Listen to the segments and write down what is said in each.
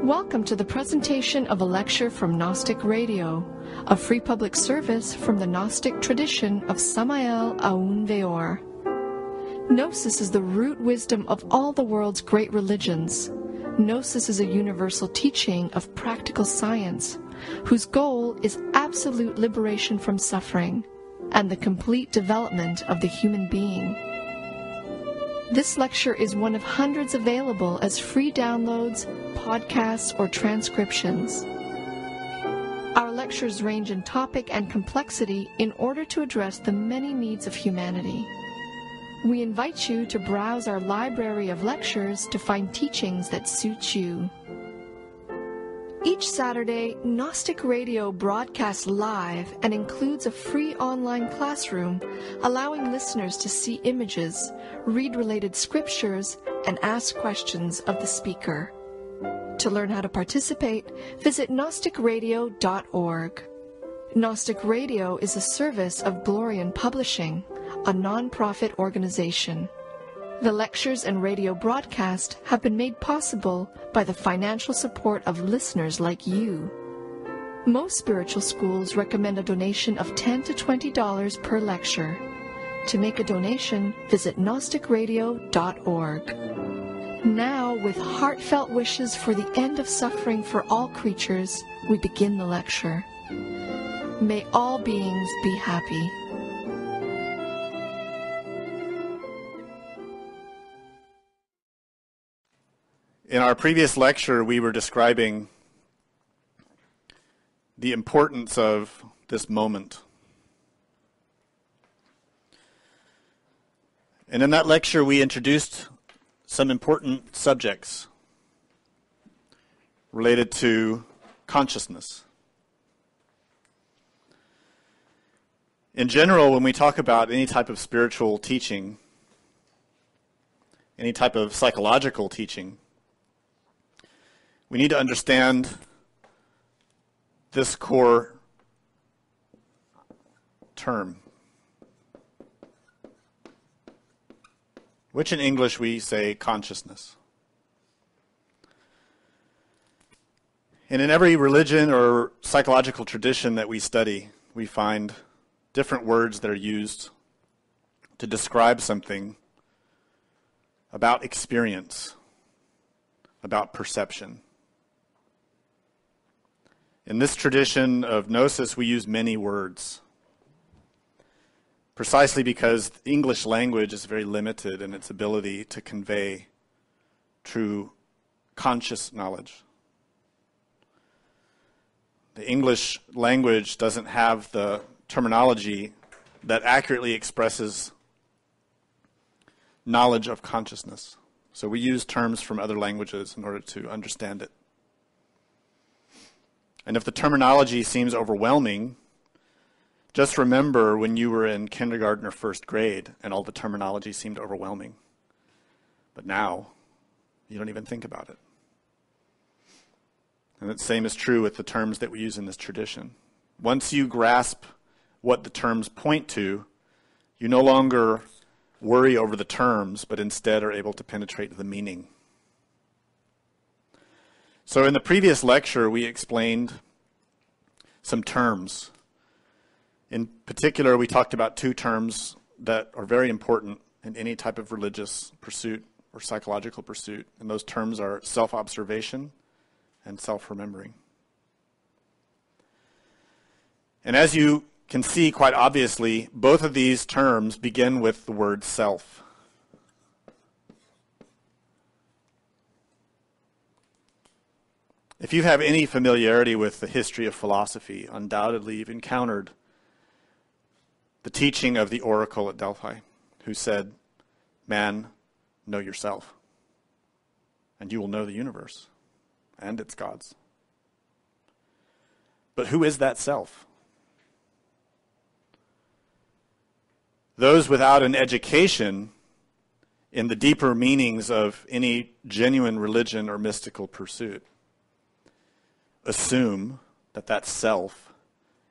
Welcome to the presentation of a lecture from Gnostic Radio, a free public service from the Gnostic tradition of Samael Aun Weor. Gnosis is the root wisdom of all the world's great religions. Gnosis is a universal teaching of practical science, whose goal is absolute liberation from suffering and the complete development of the human being. This lecture is one of hundreds available as free downloads, podcasts, or transcriptions. Our lectures range in topic and complexity in order to address the many needs of humanity. We invite you to browse our library of lectures to find teachings that suit you. Each Saturday, Gnostic Radio broadcasts live and includes a free online classroom, allowing listeners to see images, read related scriptures, and ask questions of the speaker. To learn how to participate, visit gnosticradio.org. Gnostic Radio is a service of Glorian Publishing, a non-profit organization. The lectures and radio broadcast have been made possible by the financial support of listeners like you. Most spiritual schools recommend a donation of $10 to $20 per lecture. To make a donation, visit gnosticradio.org. Now, with heartfelt wishes for the end of suffering for all creatures, we begin the lecture. May all beings be happy. In our previous lecture, we were describing the importance of this moment. And in that lecture, we introduced some important subjects related to consciousness. In general, when we talk about any type of spiritual teaching, any type of psychological teaching, we need to understand this core term, which in English we say consciousness. And in every religion or psychological tradition that we study, we find different words that are used to describe something about experience, about perception. In this tradition of Gnosis, we use many words, precisely because the English language is very limited in its ability to convey true conscious knowledge. The English language doesn't have the terminology that accurately expresses knowledge of consciousness. So we use terms from other languages in order to understand it. And if the terminology seems overwhelming, just remember when you were in kindergarten or first grade and all the terminology seemed overwhelming. But now, you don't even think about it. And the same is true with the terms that we use in this tradition. Once you grasp what the terms point to, you no longer worry over the terms, but instead are able to penetrate the meaning. So in the previous lecture, we explained some terms. In particular, we talked about two terms that are very important in any type of religious pursuit or psychological pursuit, and those terms are self-observation and self-remembering. And as you can see quite obviously, both of these terms begin with the word self. If you have any familiarity with the history of philosophy, undoubtedly you've encountered the teaching of the oracle at Delphi, who said, "Man, know yourself, and you will know the universe and its gods." But who is that self? Those without an education in the deeper meanings of any genuine religion or mystical pursuit assume that that self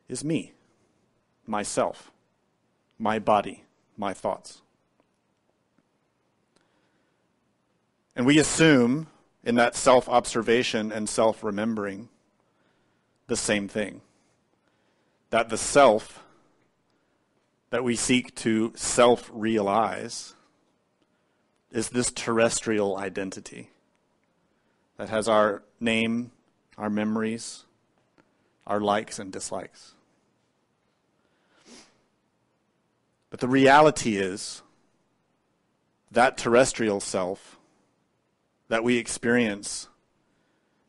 is me, myself, my body, my thoughts. And we assume in that self-observation and self-remembering the same thing. That the self that we seek to self-realize is this terrestrial identity that has our name, our memories, our likes and dislikes. But the reality is that terrestrial self that we experience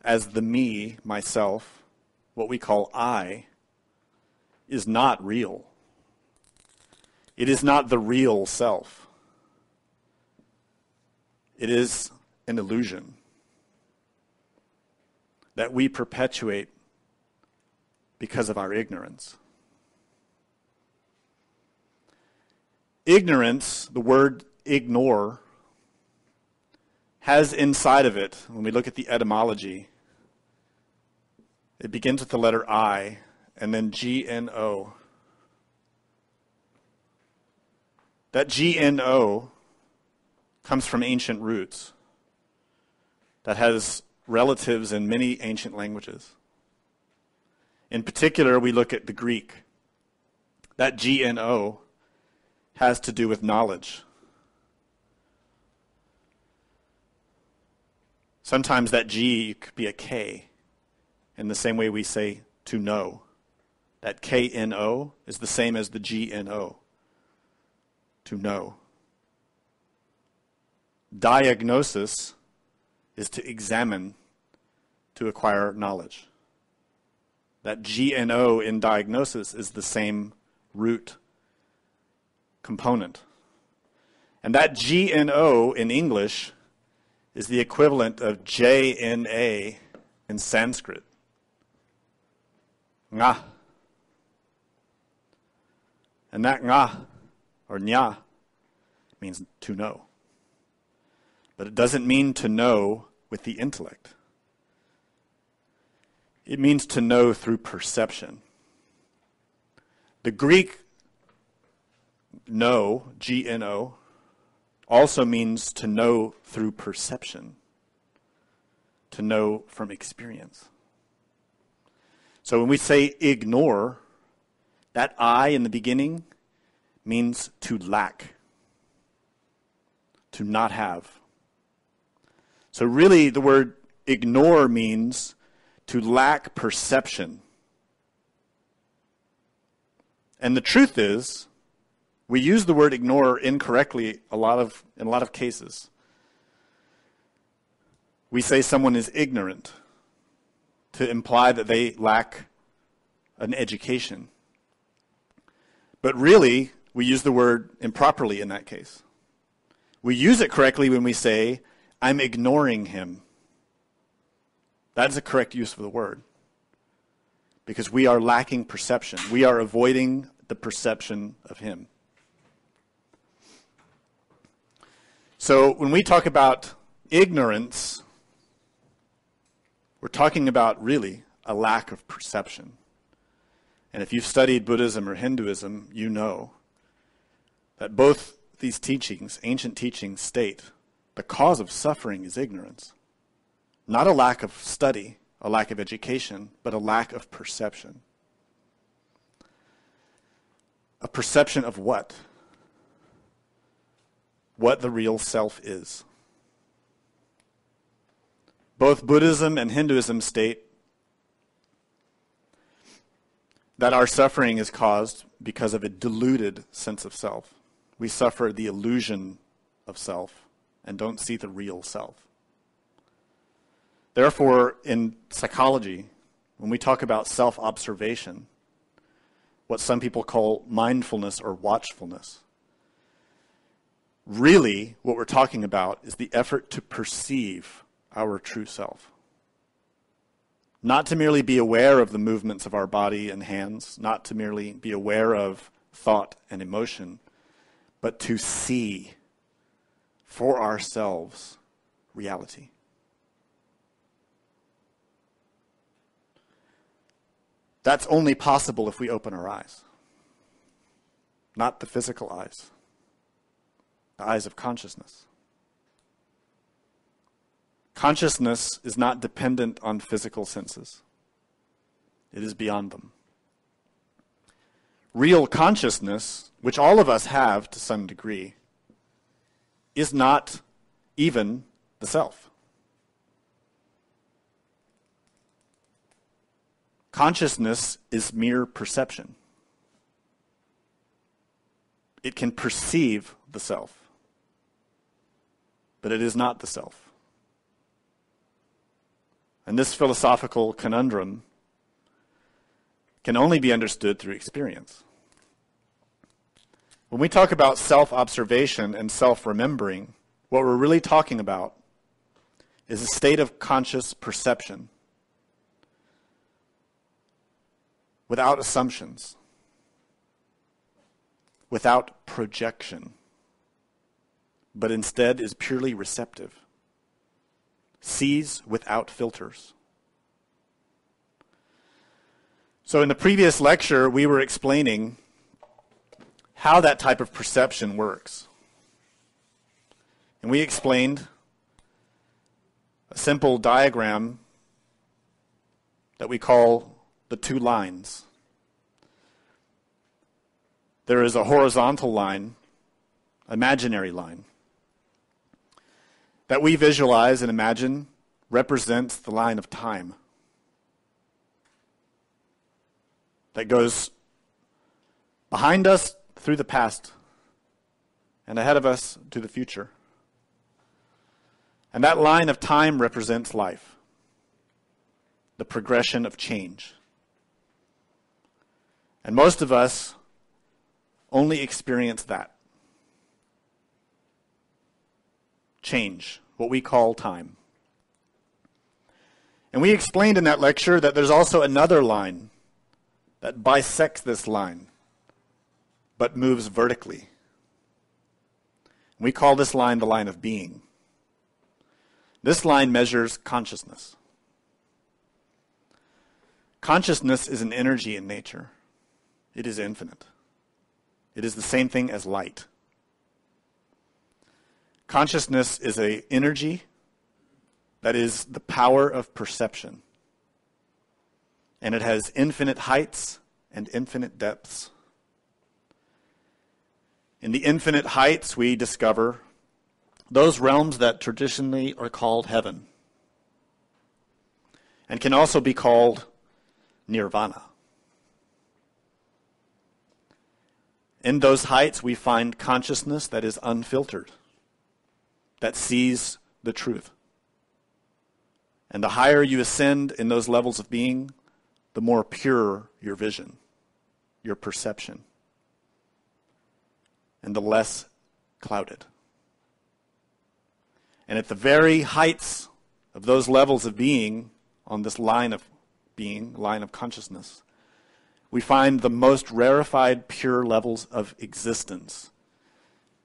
as the me, myself, what we call I, is not real. It is not the real self. It is an illusion that we perpetuate because of our ignorance. Ignorance, the word ignore, has inside of it, when we look at the etymology, it begins with the letter I and then G-N-O. That G-N-O comes from ancient roots that has relatives in many ancient languages. In particular, we look at the Greek. That G-N-O has to do with knowledge. Sometimes that G could be a K, in the same way we say to know. That K-N-O is the same as the G-N-O, to know. Diagnosis is to examine, to acquire knowledge. That G-N-O in diagnosis is the same root component. And that G-N-O in English is the equivalent of J-N-A in Sanskrit. Nga. And that nga, or nya, means to know. But it doesn't mean to know with the intellect. It means to know through perception. The Greek know, G-N-O, also means to know through perception, to know from experience. So when we say ignore, that I in the beginning means to lack, to not have. So really the word ignore means to lack perception. And the truth is, we use the word ignore incorrectly in a lot of cases. We say someone is ignorant to imply that they lack an education. But really, we use the word improperly in that case. We use it correctly when we say, I'm ignoring him. That is a correct use of the word. Because we are lacking perception. We are avoiding the perception of him. So when we talk about ignorance, we're talking about really a lack of perception. And if you've studied Buddhism or Hinduism, you know that both these teachings, ancient teachings, state the cause of suffering is ignorance. Not a lack of study, a lack of education, but a lack of perception. A perception of what? What the real self is. Both Buddhism and Hinduism state that our suffering is caused because of a diluted sense of self. We suffer the illusion of self and don't see the real self. Therefore, in psychology, when we talk about self-observation, what some people call mindfulness or watchfulness, really what we're talking about is the effort to perceive our true self. Not to merely be aware of the movements of our body and hands, not to merely be aware of thought and emotion, but to see for ourselves reality. That's only possible if we open our eyes, not the physical eyes, the eyes of consciousness. Consciousness is not dependent on physical senses. It is beyond them. Real consciousness, which all of us have to some degree, is not even the self. Consciousness is mere perception. It can perceive the self, but it is not the self. And this philosophical conundrum can only be understood through experience. When we talk about self-observation and self-remembering, what we're really talking about is a state of conscious perception without assumptions, without projection, but instead is purely receptive, sees without filters. So in the previous lecture, we were explaining how that type of perception works. And we explained a simple diagram that we call the two lines. There is a horizontal line, imaginary line, that we visualize and imagine represents the line of time that goes behind us through the past and ahead of us to the future. And that line of time represents life, the progression of change. And most of us only experience that. Change, what we call time. And we explained in that lecture that there's also another line that bisects this line, but moves vertically. We call this line the line of being. This line measures consciousness. Consciousness is an energy in nature. It is infinite. It is the same thing as light. Consciousness is an energy that is the power of perception. And it has infinite heights and infinite depths. In the infinite heights, we discover those realms that traditionally are called heaven and can also be called nirvana. In those heights, we find consciousness that is unfiltered, that sees the truth. And the higher you ascend in those levels of being, the more pure your vision, your perception, and the less clouded. And at the very heights of those levels of being, on this line of being, line of consciousness, we find the most rarefied, pure levels of existence.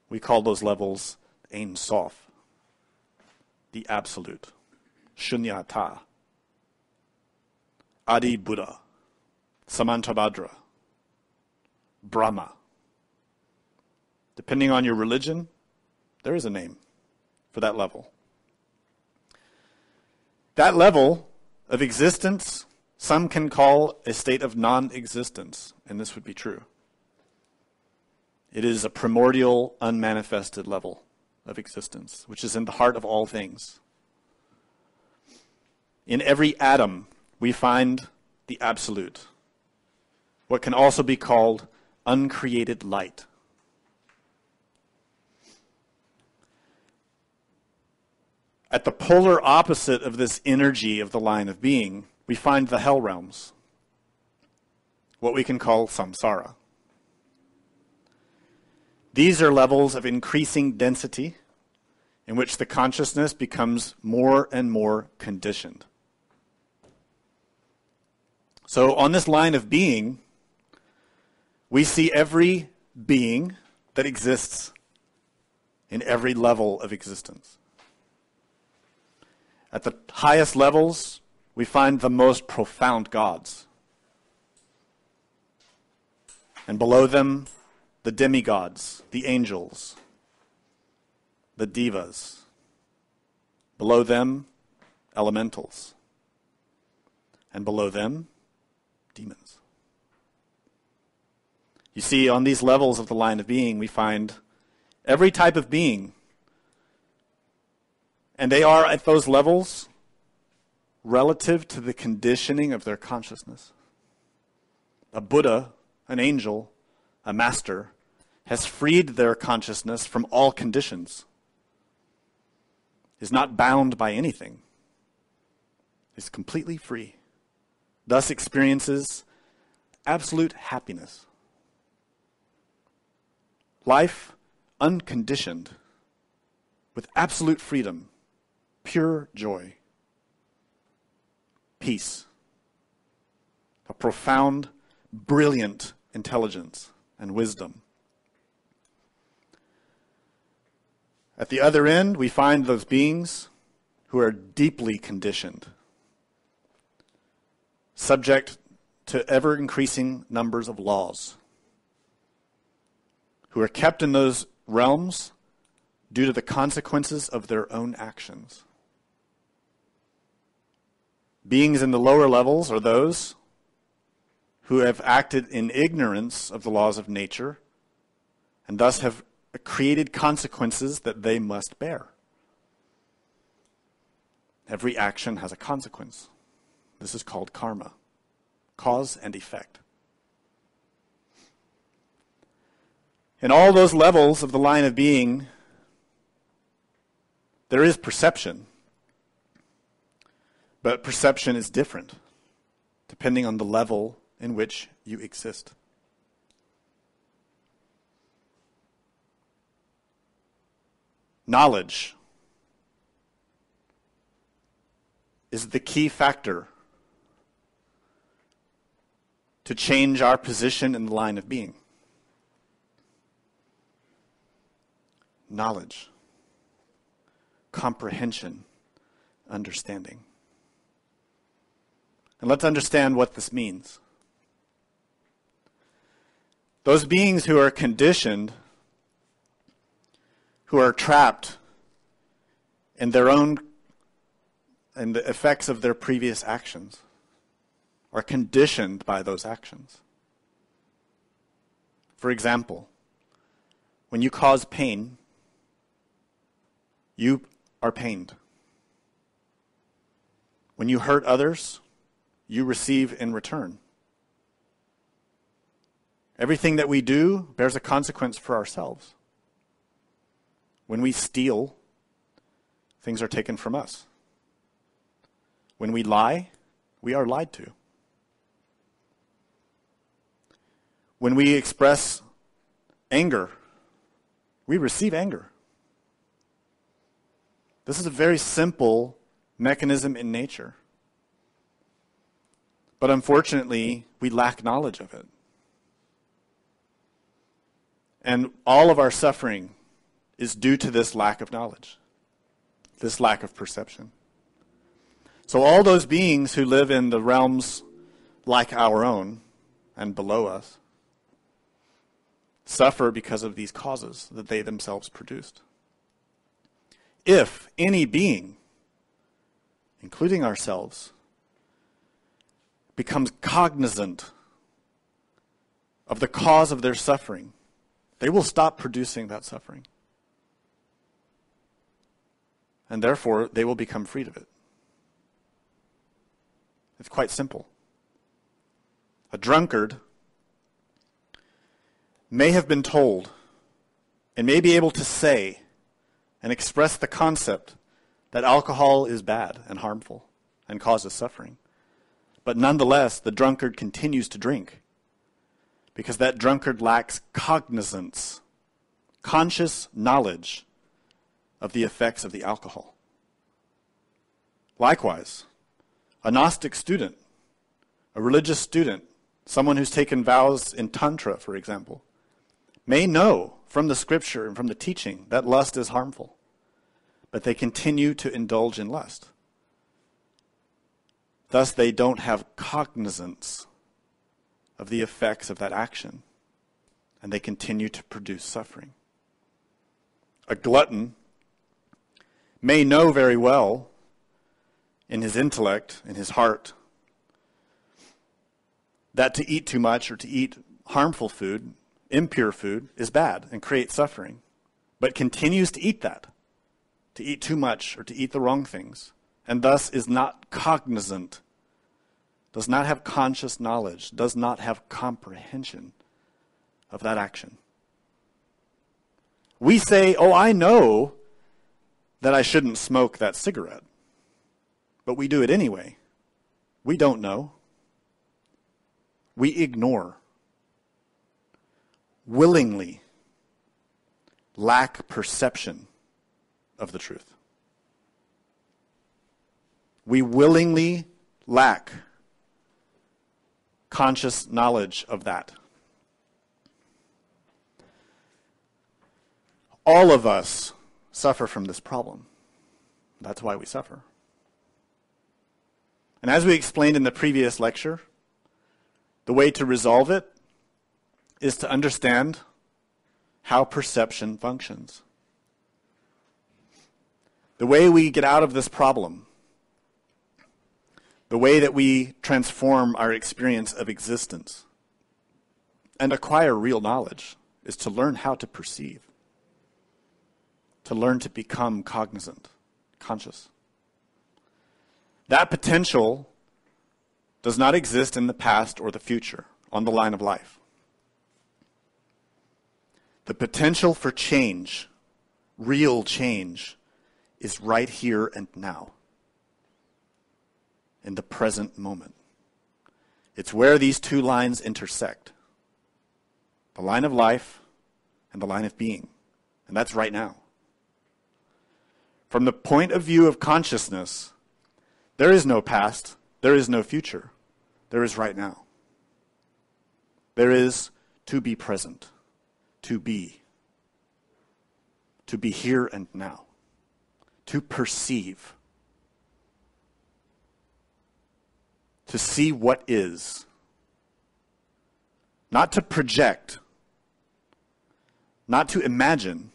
We call those levels Ein Sof, the Absolute, Shunyata, Adi Buddha, Samantabhadra, Brahma. Depending on your religion, there is a name for that level. That level of existence, some can call a state of non-existence, and this would be true. It is a primordial, unmanifested level of existence, which is in the heart of all things. In every atom, we find the absolute, what can also be called uncreated light. At the polar opposite of this energy of the line of being, we find the hell realms, what we can call samsara. These are levels of increasing density in which the consciousness becomes more and more conditioned. So on this line of being, we see every being that exists in every level of existence. At the highest levels, we find the most profound gods. And below them, the demigods, the angels, the devas. Below them, elementals. And below them, demons. You see, on these levels of the line of being, we find every type of being. And they are at those levels relative to the conditioning of their consciousness. A Buddha, an angel, a master, has freed their consciousness from all conditions, is not bound by anything, is completely free, thus experiences absolute happiness. Life unconditioned, with absolute freedom, pure joy, peace, a profound, brilliant intelligence and wisdom. At the other end, we find those beings who are deeply conditioned, subject to ever-increasing numbers of laws, who are kept in those realms due to the consequences of their own actions. Beings in the lower levels are those who have acted in ignorance of the laws of nature and thus have created consequences that they must bear. Every action has a consequence. This is called karma, cause and effect. In all those levels of the line of being, there is perception. But perception is different, depending on the level in which you exist. Knowledge is the key factor to change our position in the line of being. Knowledge, comprehension, understanding. And let's understand what this means. Those beings who are conditioned, who are trapped in their own, in the effects of their previous actions, are conditioned by those actions. For example, when you cause pain, you are pained. When you hurt others, you receive in return. Everything that we do bears a consequence for ourselves. When we steal, things are taken from us. When we lie, we are lied to. When we express anger, we receive anger. This is a very simple mechanism in nature. But unfortunately, we lack knowledge of it. And all of our suffering is due to this lack of knowledge, this lack of perception. So all those beings who live in the realms like our own and below us suffer because of these causes that they themselves produced. If any being, including ourselves, becomes cognizant of the cause of their suffering, they will stop producing that suffering. And therefore, they will become freed of it. It's quite simple. A drunkard may have been told and may be able to say and express the concept that alcohol is bad and harmful and causes suffering. But nonetheless, the drunkard continues to drink because that drunkard lacks cognizance, conscious knowledge of the effects of the alcohol. Likewise, a Gnostic student, a religious student, someone who's taken vows in Tantra, for example, may know from the scripture and from the teaching that lust is harmful, but they continue to indulge in lust. Thus, they don't have cognizance of the effects of that action, and they continue to produce suffering. A glutton may know very well in his intellect, in his heart, that to eat too much or to eat harmful food, impure food, is bad and creates suffering, but continues to eat that, to eat too much or to eat the wrong things, and thus is not cognizant, does not have conscious knowledge, does not have comprehension of that action. We say, oh, I know that I shouldn't smoke that cigarette, but we do it anyway. We don't know. We ignore. Willingly lack perception of the truth. We willingly lack conscious knowledge of that. All of us suffer from this problem. That's why we suffer. And as we explained in the previous lecture, the way to resolve it is to understand how perception functions. The way we get out of this problem, the way that we transform our experience of existence and acquire real knowledge, is to learn how to perceive, to learn to become cognizant, conscious. That potential does not exist in the past or the future on the line of life. The potential for change, real change, is right here and now, in the present moment. It's where these two lines intersect, the line of life and the line of being, and that's right now. From the point of view of consciousness, there is no past, there is no future, there is right now. There is to be present, to be here and now, to perceive, to see what is, not to project, not to imagine,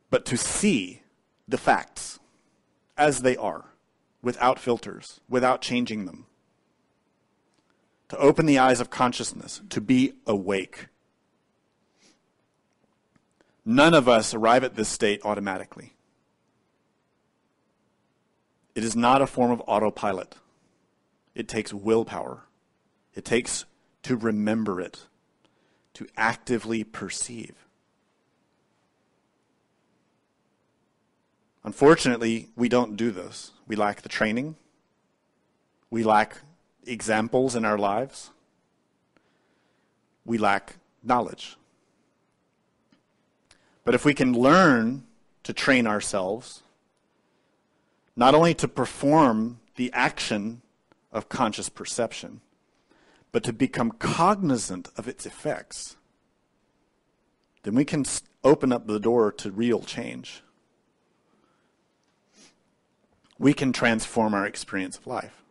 but to see the facts as they are, without filters, without changing them. To open the eyes of consciousness, to be awake. None of us arrive at this state automatically. It is not a form of autopilot. It takes willpower. It takes to remember it, to actively perceive. Unfortunately, we don't do this. We lack the training. We lack examples in our lives. We lack knowledge. But if we can learn to train ourselves, not only to perform the action of conscious perception, but to become cognizant of its effects, then we can open up the door to real change. We can transform our experience of life.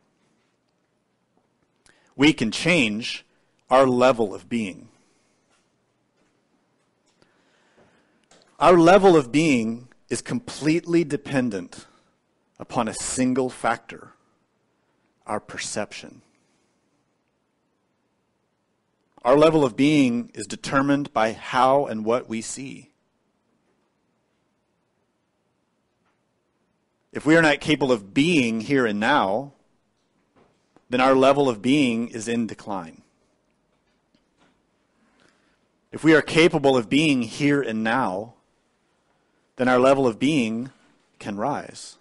We can change our level of being. Our level of being is completely dependent upon a single factor, our perception. Our level of being is determined by how and what we see. If we are not capable of being here and now, then our level of being is in decline. If we are capable of being here and now, then our level of being can rise.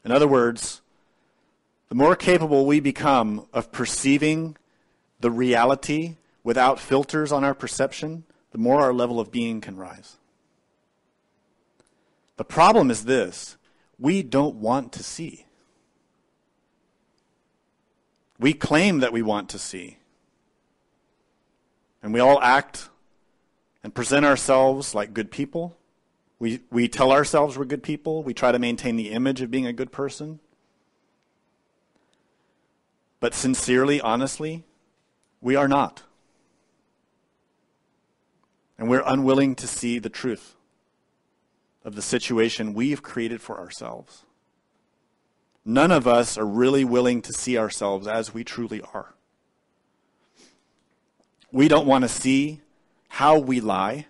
In other words, the more capable we become of perceiving the reality without filters on our perception, the more our level of being can rise. The problem is this: we don't want to see. We claim that we want to see. And we all act and present ourselves like good people. We tell ourselves we're good people. We try to maintain the image of being a good person. But sincerely, honestly, we are not. And we're unwilling to see the truth of the situation we've created for ourselves. None of us are really willing to see ourselves as we truly are. We don't want to see how we lie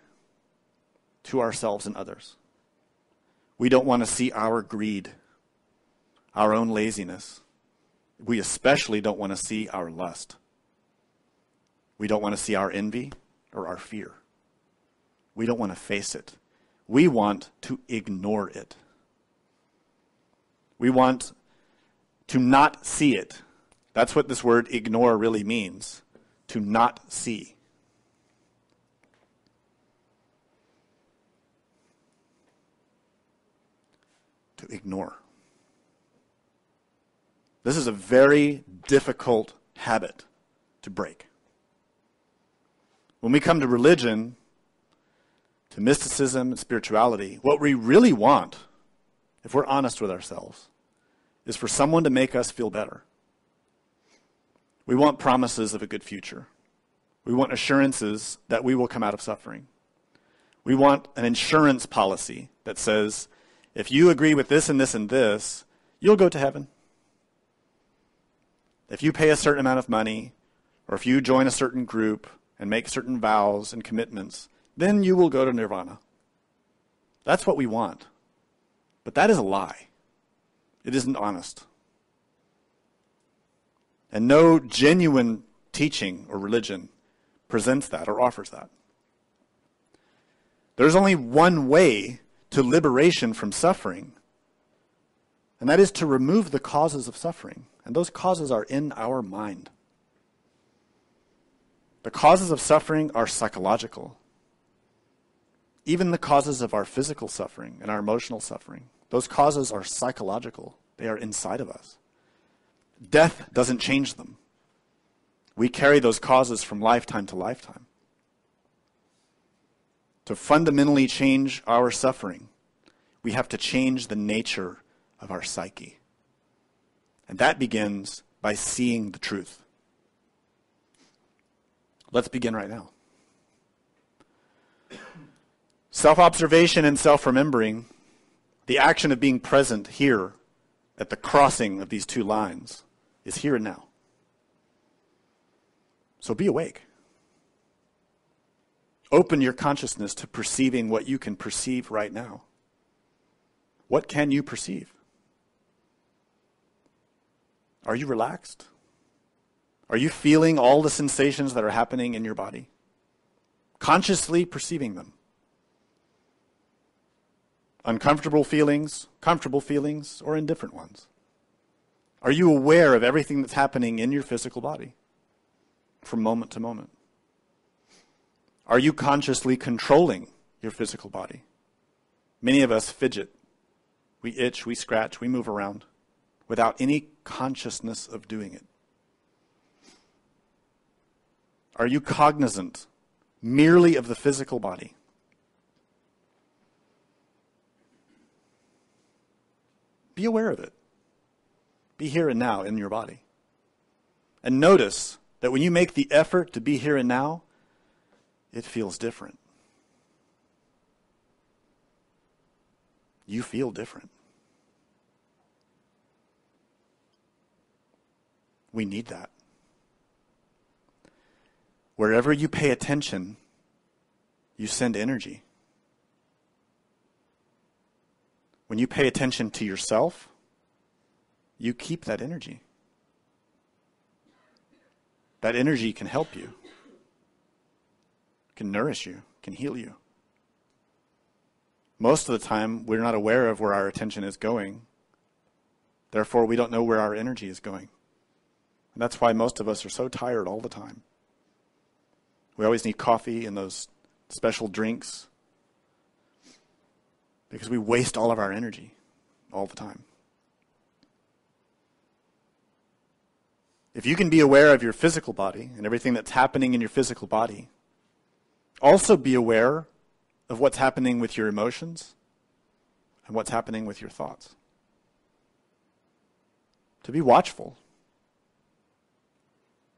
to ourselves and others. We don't want to see our greed, our own laziness. We especially don't want to see our lust. We don't want to see our envy or our fear. We don't want to face it. We want to ignore it. We want to not see it. That's what this word ignore really means, to not see. To ignore. This is a very difficult habit to break. When we come to religion, to mysticism and spirituality, what we really want, if we're honest with ourselves, is for someone to make us feel better. We want promises of a good future. We want assurances that we will come out of suffering. We want an insurance policy that says, if you agree with this and this and this, you'll go to heaven. If you pay a certain amount of money, or if you join a certain group and make certain vows and commitments, then you will go to nirvana. That's what we want. But that is a lie. It isn't honest. And no genuine teaching or religion presents that or offers that. There's only one way to liberation from suffering, and that is to remove the causes of suffering. And those causes are in our mind. The causes of suffering are psychological. Even the causes of our physical suffering and our emotional suffering, those causes are psychological. They are inside of us. Death doesn't change them. We carry those causes from lifetime to lifetime. To fundamentally change our suffering, we have to change the nature of our psyche. And that begins by seeing the truth. Let's begin right now. Self-observation and self-remembering, the action of being present here at the crossing of these two lines, is here and now. So be awake. Open your consciousness to perceiving what you can perceive right now. What can you perceive? Are you relaxed? Are you feeling all the sensations that are happening in your body? Consciously perceiving them. Uncomfortable feelings, comfortable feelings, or indifferent ones. Are you aware of everything that's happening in your physical body from moment to moment? Are you consciously controlling your physical body? Many of us fidget. We itch, we scratch, we move around without any consciousness of doing it. Are you cognizant merely of the physical body? Be aware of it. Be here and now in your body. And notice that when you make the effort to be here and now, it feels different. You feel different. We need that. Wherever you pay attention, you send energy. When you pay attention to yourself, you keep that energy. That energy can help you, can nourish you, can heal you. Most of the time, we're not aware of where our attention is going. Therefore, we don't know where our energy is going. And that's why most of us are so tired all the time. We always need coffee and those special drinks because we waste all of our energy all the time. If you can be aware of your physical body and everything that's happening in your physical body, also be aware of what's happening with your emotions and what's happening with your thoughts. To be watchful.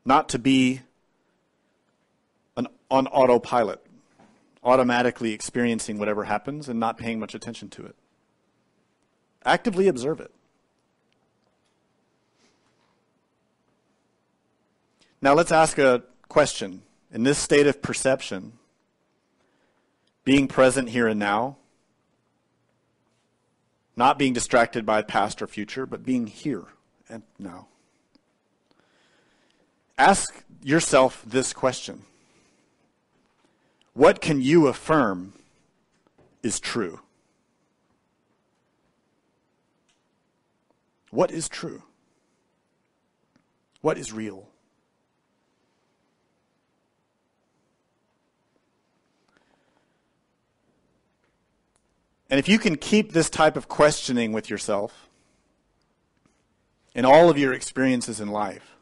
Not to be on autopilot, automatically experiencing whatever happens and not paying much attention to it. Actively observe it. Now let's ask a question. In this state of perception, being present here and now, not being distracted by past or future, but being here and now. Ask yourself this question. What can you affirm is true? What is true? What is real? And if you can keep this type of questioning with yourself in all of your experiences in life,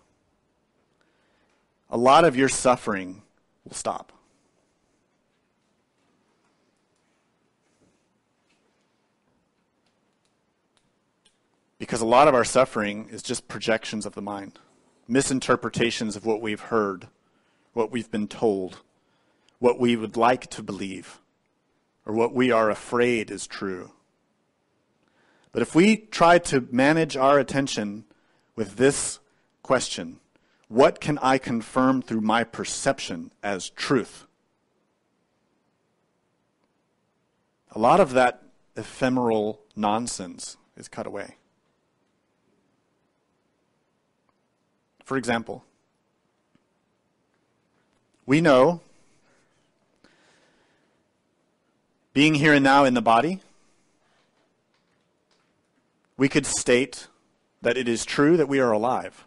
a lot of your suffering will stop. Because a lot of our suffering is just projections of the mind, misinterpretations of what we've heard, what we've been told, what we would like to believe, or what we are afraid is true. But if we try to manage our attention with this question, what can I confirm through my perception as truth? A lot of that ephemeral nonsense is cut away. For example, we know being here and now in the body, we could state that it is true that we are alive.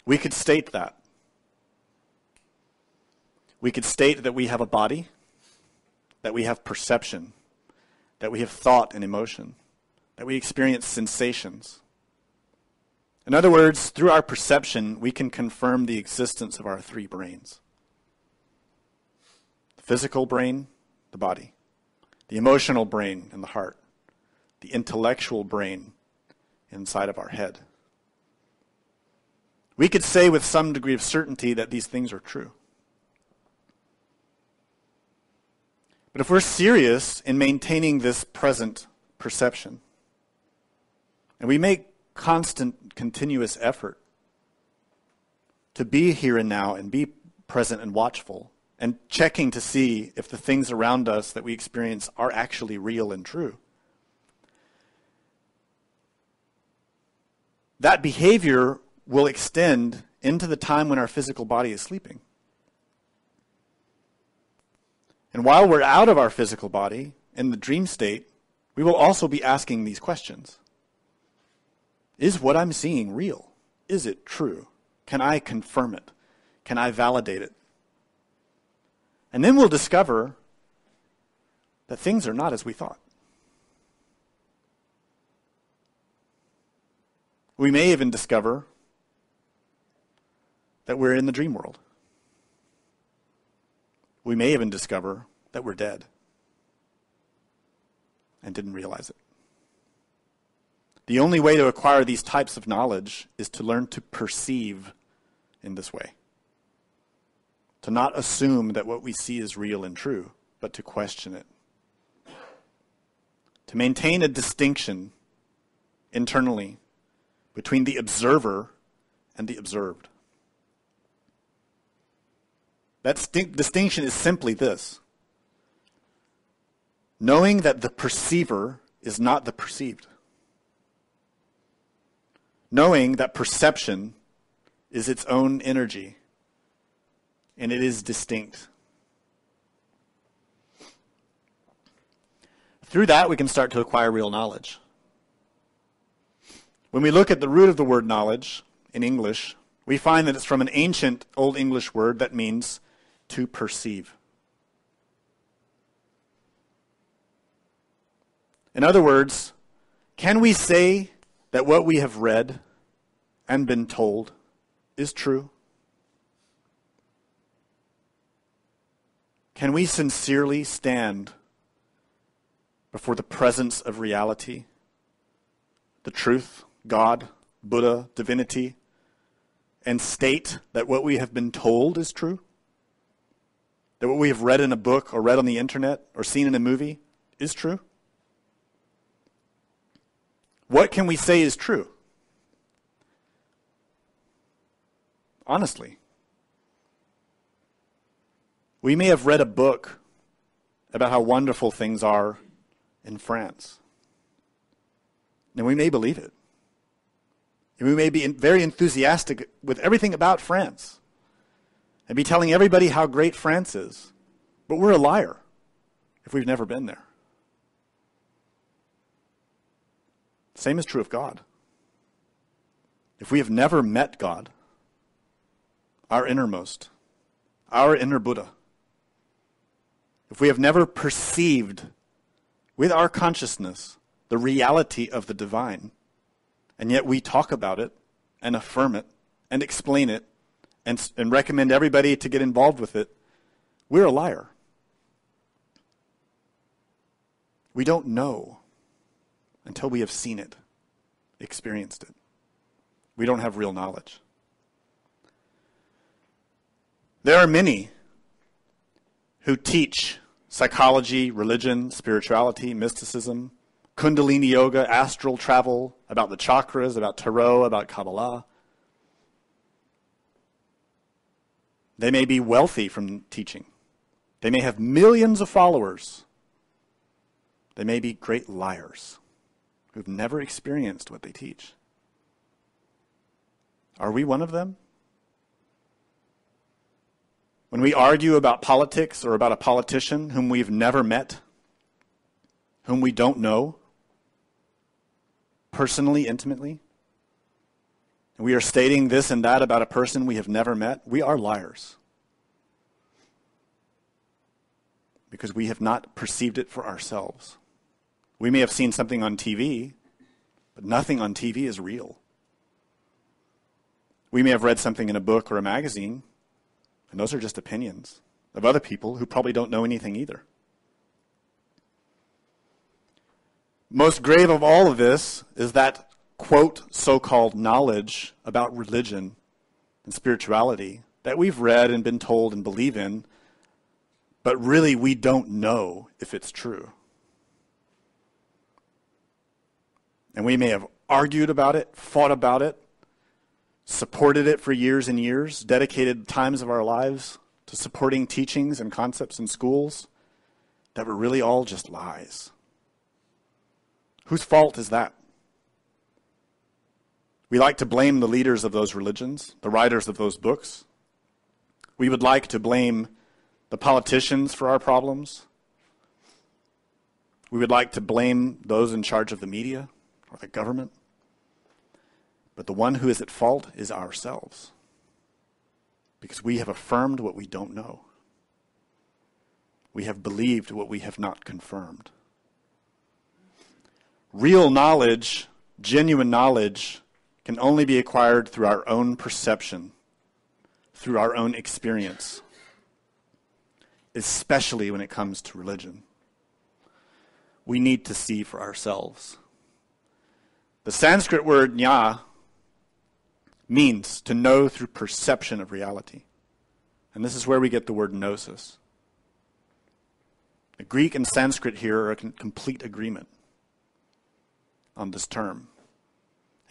We could state that. We could state that we have a body, that we have perception, that we have thought and emotion, that we experience sensations. In other words, through our perception, we can confirm the existence of our three brains. The physical brain, the body. The emotional brain and the heart. The intellectual brain inside of our head. We could say with some degree of certainty that these things are true. But if we're serious in maintaining this present perception, and we make constant, continuous effort to be here and now and be present and watchful, and checking to see if the things around us that we experience are actually real and true, that behavior will extend into the time when our physical body is sleeping. And while we're out of our physical body, in the dream state, we will also be asking these questions. Is what I'm seeing real? Is it true? Can I confirm it? Can I validate it? And then we'll discover that things are not as we thought. We may even discover that we're in the dream world. We may even discover that we're dead and didn't realize it. The only way to acquire these types of knowledge is to learn to perceive in this way. To not assume that what we see is real and true, but to question it. To maintain a distinction internally between the observer and the observed. That distinction is simply this: knowing that the perceiver is not the perceived. Knowing that perception is its own energy and it is distinct. Through that, we can start to acquire real knowledge. When we look at the root of the word knowledge in English, we find that it's from an ancient Old English word that means to perceive. In other words, can we say that what we have read and been told is true? Can we sincerely stand before the presence of reality, the truth, God, Buddha, divinity, and state that what we have been told is true? That what we have read in a book or read on the internet or seen in a movie is true? What can we say is true? Honestly. We may have read a book about how wonderful things are in France. And we may believe it. And we may be very enthusiastic with everything about France and be telling everybody how great France is. But we're a liar if we've never been there. Same is true of God. If we have never met God, our innermost, our inner Buddha, if we have never perceived with our consciousness the reality of the divine, and yet we talk about it and affirm it and explain it and recommend everybody to get involved with it, we're a liar. We don't know until we have seen it, experienced it. We don't have real knowledge. There are many who teach psychology, religion, spirituality, mysticism, Kundalini yoga, astral travel, about the chakras, about tarot, about Kabbalah. They may be wealthy from teaching. They may have millions of followers. They may be great liars who've never experienced what they teach. Are we one of them? When we argue about politics or about a politician whom we've never met, whom we don't know, personally, intimately, and we are stating this and that about a person we have never met, we are liars. Because we have not perceived it for ourselves. We may have seen something on TV, but nothing on TV is real. We may have read something in a book or a magazine, and those are just opinions of other people who probably don't know anything either. Most grave of all of this is that, quote, so-called knowledge about religion and spirituality that we've read and been told and believe in, but really we don't know if it's true. And we may have argued about it, fought about it, supported it for years and years, dedicated times of our lives to supporting teachings and concepts in schools that were really all just lies. Whose fault is that? We like to blame the leaders of those religions, the writers of those books. We would like to blame the politicians for our problems. We would like to blame those in charge of the media or the government. But the one who is at fault is ourselves, because we have affirmed what we don't know. We have believed what we have not confirmed. Real knowledge, genuine knowledge, can only be acquired through our own perception, through our own experience, especially when it comes to religion. We need to see for ourselves. The Sanskrit word jnana means to know through perception of reality. And this is where we get the word gnosis. The Greek and Sanskrit here are in complete agreement on this term.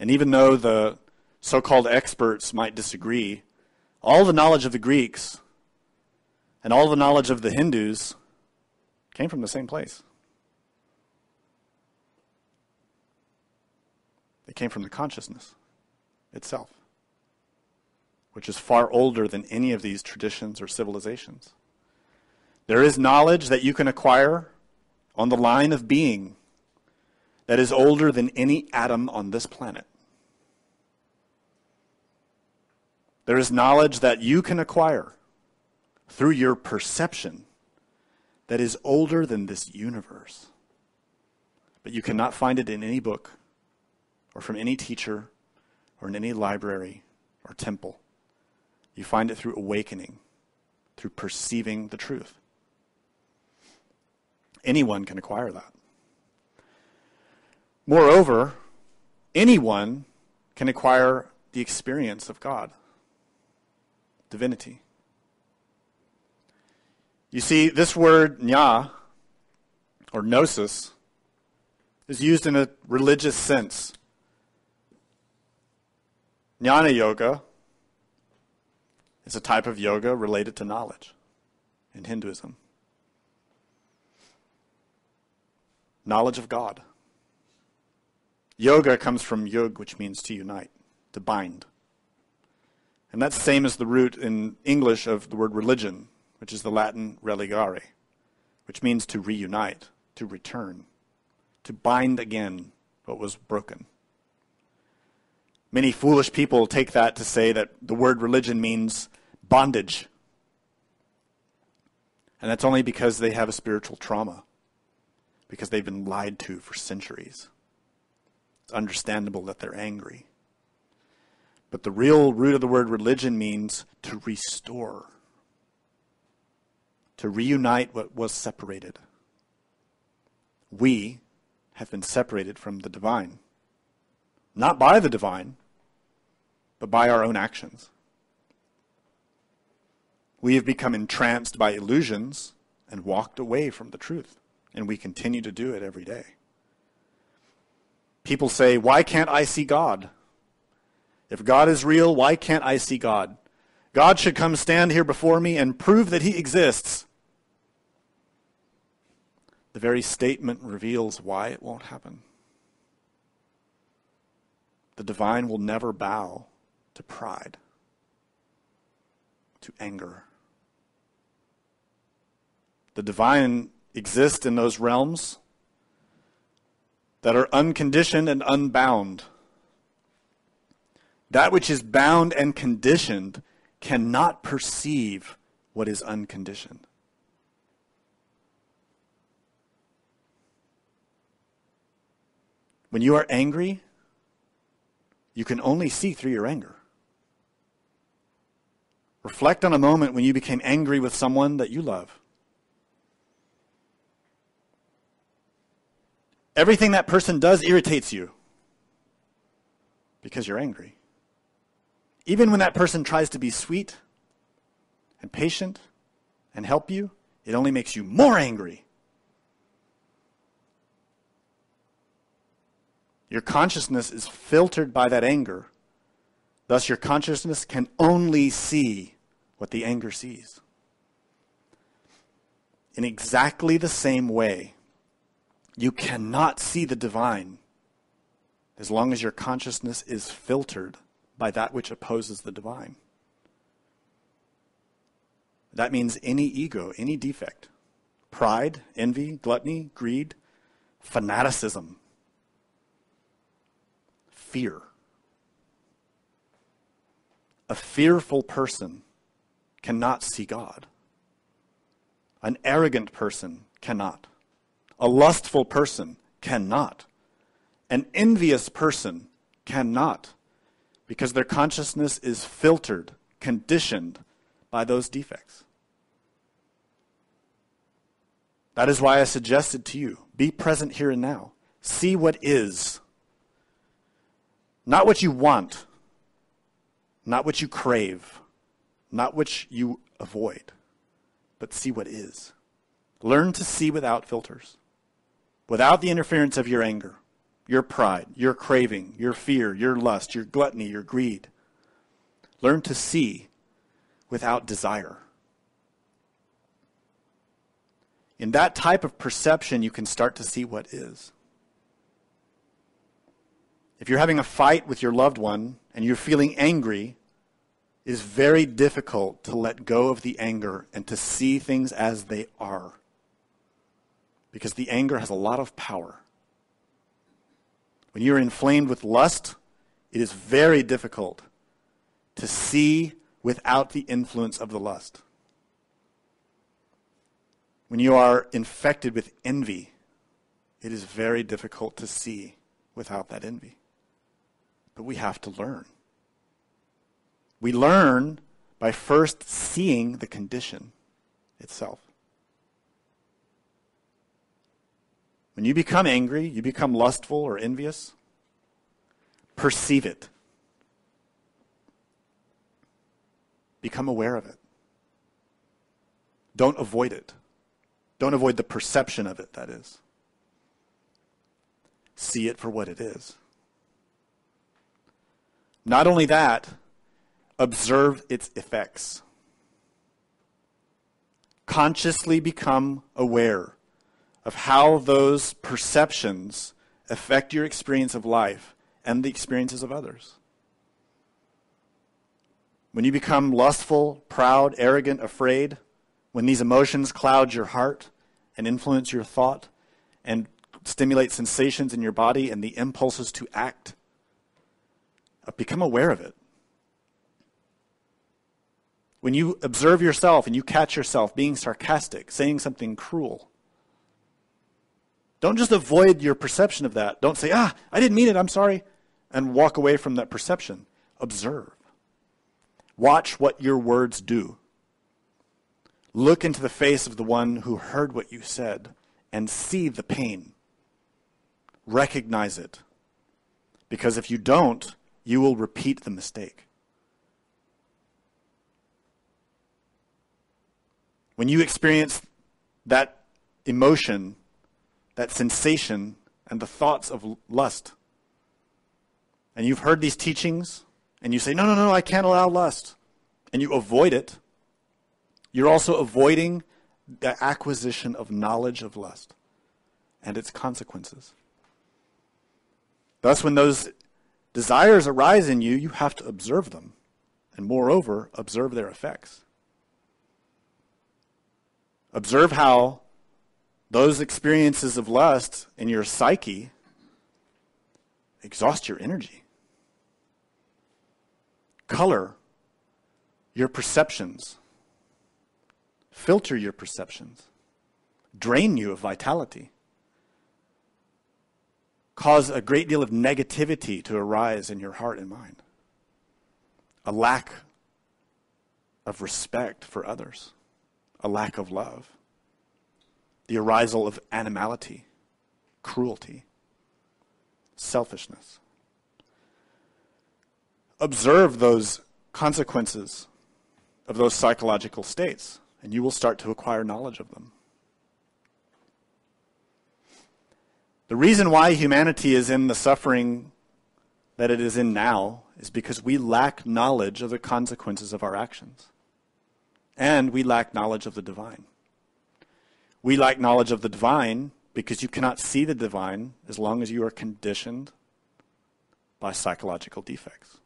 And even though the so-called experts might disagree, all the knowledge of the Greeks and all the knowledge of the Hindus came from the same place. They came from the consciousness itself, which is far older than any of these traditions or civilizations. There is knowledge that you can acquire on the line of being that is older than any atom on this planet. There is knowledge that you can acquire through your perception that is older than this universe. But you cannot find it in any book or from any teacher or in any library or temple. You find it through awakening, through perceiving the truth. Anyone can acquire that. Moreover, anyone can acquire the experience of God divinity. You see, this word jnana, or gnosis, is used in a religious sense. Jnana yoga is a type of yoga related to knowledge in Hinduism. Knowledge of God. Yoga comes from yug, which means to unite, to bind. And that's the same as the root in English of the word religion, which is the Latin religare, which means to reunite, to return, to bind again what was broken. Many foolish people take that to say that the word religion means bondage. And that's only because they have a spiritual trauma, because they've been lied to for centuries. It's understandable that they're angry. But the real root of the word religion means to restore, to reunite what was separated. We have been separated from the divine, not by the divine, but by our own actions. We have become entranced by illusions and walked away from the truth, and we continue to do it every day. People say, why can't I see God? If God is real, why can't I see God? God should come stand here before me and prove that he exists. The very statement reveals why it won't happen. The divine will never bow to pride, to anger. The divine exists in those realms that are unconditioned and unbound. That which is bound and conditioned cannot perceive what is unconditioned. When you are angry, you can only see through your anger. Reflect on a moment when you became angry with someone that you love. Everything that person does irritates you because you're angry. Even when that person tries to be sweet and patient and help you, it only makes you more angry. Your consciousness is filtered by that anger. Thus, your consciousness can only see what the anger sees. In exactly the same way, you cannot see the divine as long as your consciousness is filtered by that which opposes the divine. That means any ego, any defect, pride, envy, gluttony, greed, fanaticism, fear. A fearful person cannot see God. An arrogant person cannot. A lustful person cannot. An envious person cannot, because their consciousness is filtered, conditioned by those defects. That is why I suggested to you, be present here and now. See what is. Not what you want, not what you crave, not what you avoid, but see what is. Learn to see without filters, without the interference of your anger, your pride, your craving, your fear, your lust, your gluttony, your greed. Learn to see without desire. In that type of perception, you can start to see what is. If you're having a fight with your loved one and you're feeling angry, it is very difficult to let go of the anger and to see things as they are. Because the anger has a lot of power. When you're inflamed with lust, it is very difficult to see without the influence of the lust. When you are infected with envy, it is very difficult to see without that envy. But we have to learn. We learn by first seeing the condition itself. When you become angry, you become lustful or envious, perceive it. Become aware of it. Don't avoid it. Don't avoid the perception of it, that is. See it for what it is. Not only that, observe its effects. Consciously become aware of how those perceptions affect your experience of life and the experiences of others. When you become lustful, proud, arrogant, afraid, when these emotions cloud your heart and influence your thought and stimulate sensations in your body and the impulses to act, become aware of it. When you observe yourself and you catch yourself being sarcastic, saying something cruel, don't just avoid your perception of that. Don't say, I didn't mean it, I'm sorry, and walk away from that perception. Observe. Watch what your words do. Look into the face of the one who heard what you said and see the pain. Recognize it. Because if you don't, you will repeat the mistake. When you experience that emotion, that sensation, and the thoughts of lust, and you've heard these teachings, and you say, no, I can't allow lust, and you avoid it, you're also avoiding the acquisition of knowledge of lust and its consequences. Thus, when those desires arise in you, you have to observe them, and moreover, observe their effects. Observe how those experiences of lust in your psyche exhaust your energy, color your perceptions, filter your perceptions, drain you of vitality, cause a great deal of negativity to arise in your heart and mind, a lack of respect for others, a lack of love, the arisal of animality, cruelty, selfishness. Observe those consequences of those psychological states, and you will start to acquire knowledge of them. The reason why humanity is in the suffering that it is in now is because we lack knowledge of the consequences of our actions. And we lack knowledge of the divine. We lack knowledge of the divine because you cannot see the divine as long as you are conditioned by psychological defects.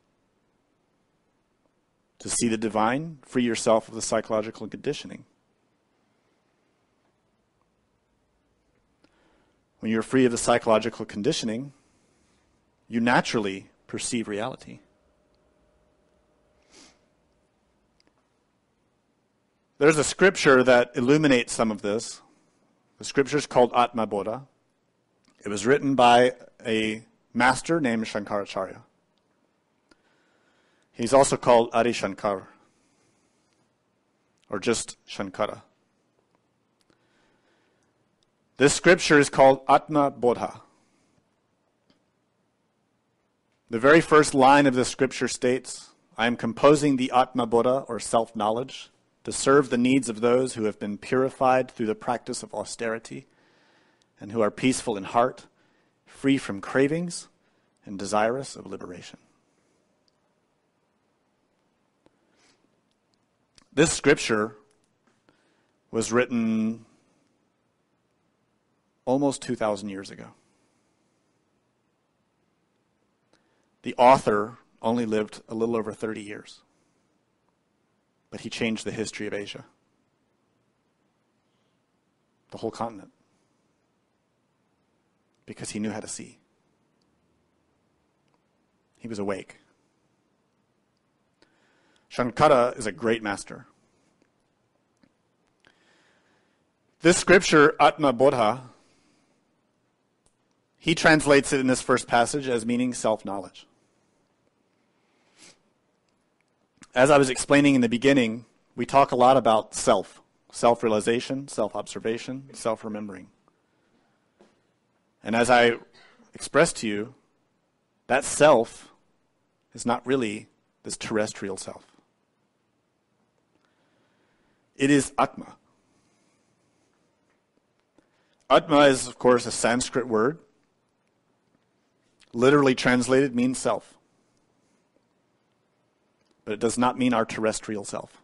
To see the divine, free yourself of the psychological conditioning. When you're free of the psychological conditioning, you naturally perceive reality. There's a scripture that illuminates some of this. The scripture is called Atma Bodha. It was written by a master named Shankaracharya. He's also called Adi Shankar, or just Shankara. This scripture is called Atma Bodha. The very first line of this scripture states, I am composing the Atma Bodha, or self-knowledge, to serve the needs of those who have been purified through the practice of austerity and who are peaceful in heart, free from cravings, and desirous of liberation. This scripture was written almost 2,000 years ago. The author only lived a little over 30 years. But he changed the history of Asia. The whole continent. Because he knew how to see. He was awake. Shankara is a great master. This scripture, Atma Bodha, he translates it in this first passage as meaning self-knowledge. As I was explaining in the beginning, we talk a lot about self-realization, self-observation, self-remembering. And as I expressed to you, that self is not really this terrestrial self. It is Atma. Atma is, of course, a Sanskrit word. Literally translated means self. But it does not mean our terrestrial self.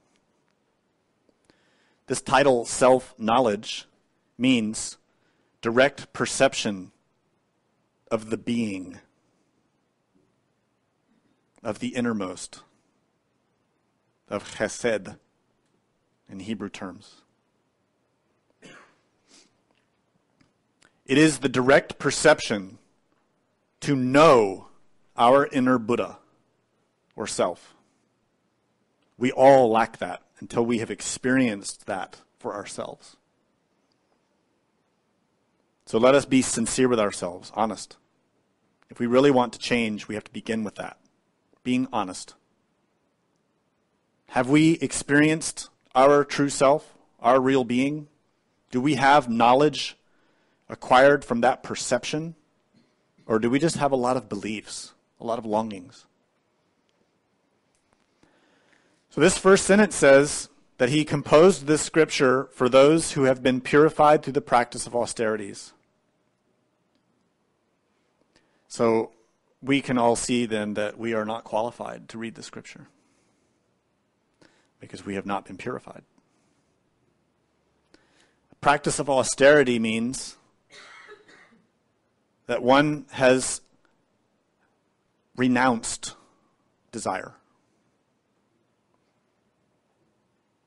This title, self-knowledge, means direct perception of the being, of the innermost, of chesed in Hebrew terms. It is the direct perception to know our inner Buddha or self. We all lack that until we have experienced that for ourselves. So let us be sincere with ourselves, honest. If we really want to change, we have to begin with that, being honest. Have we experienced our true self, our real being? Do we have knowledge acquired from that perception? Or do we just have a lot of beliefs, a lot of longings? So this first sentence says that he composed this scripture for those who have been purified through the practice of austerities. So we can all see then that we are not qualified to read the scripture because we have not been purified. The practice of austerity means that one has renounced desire.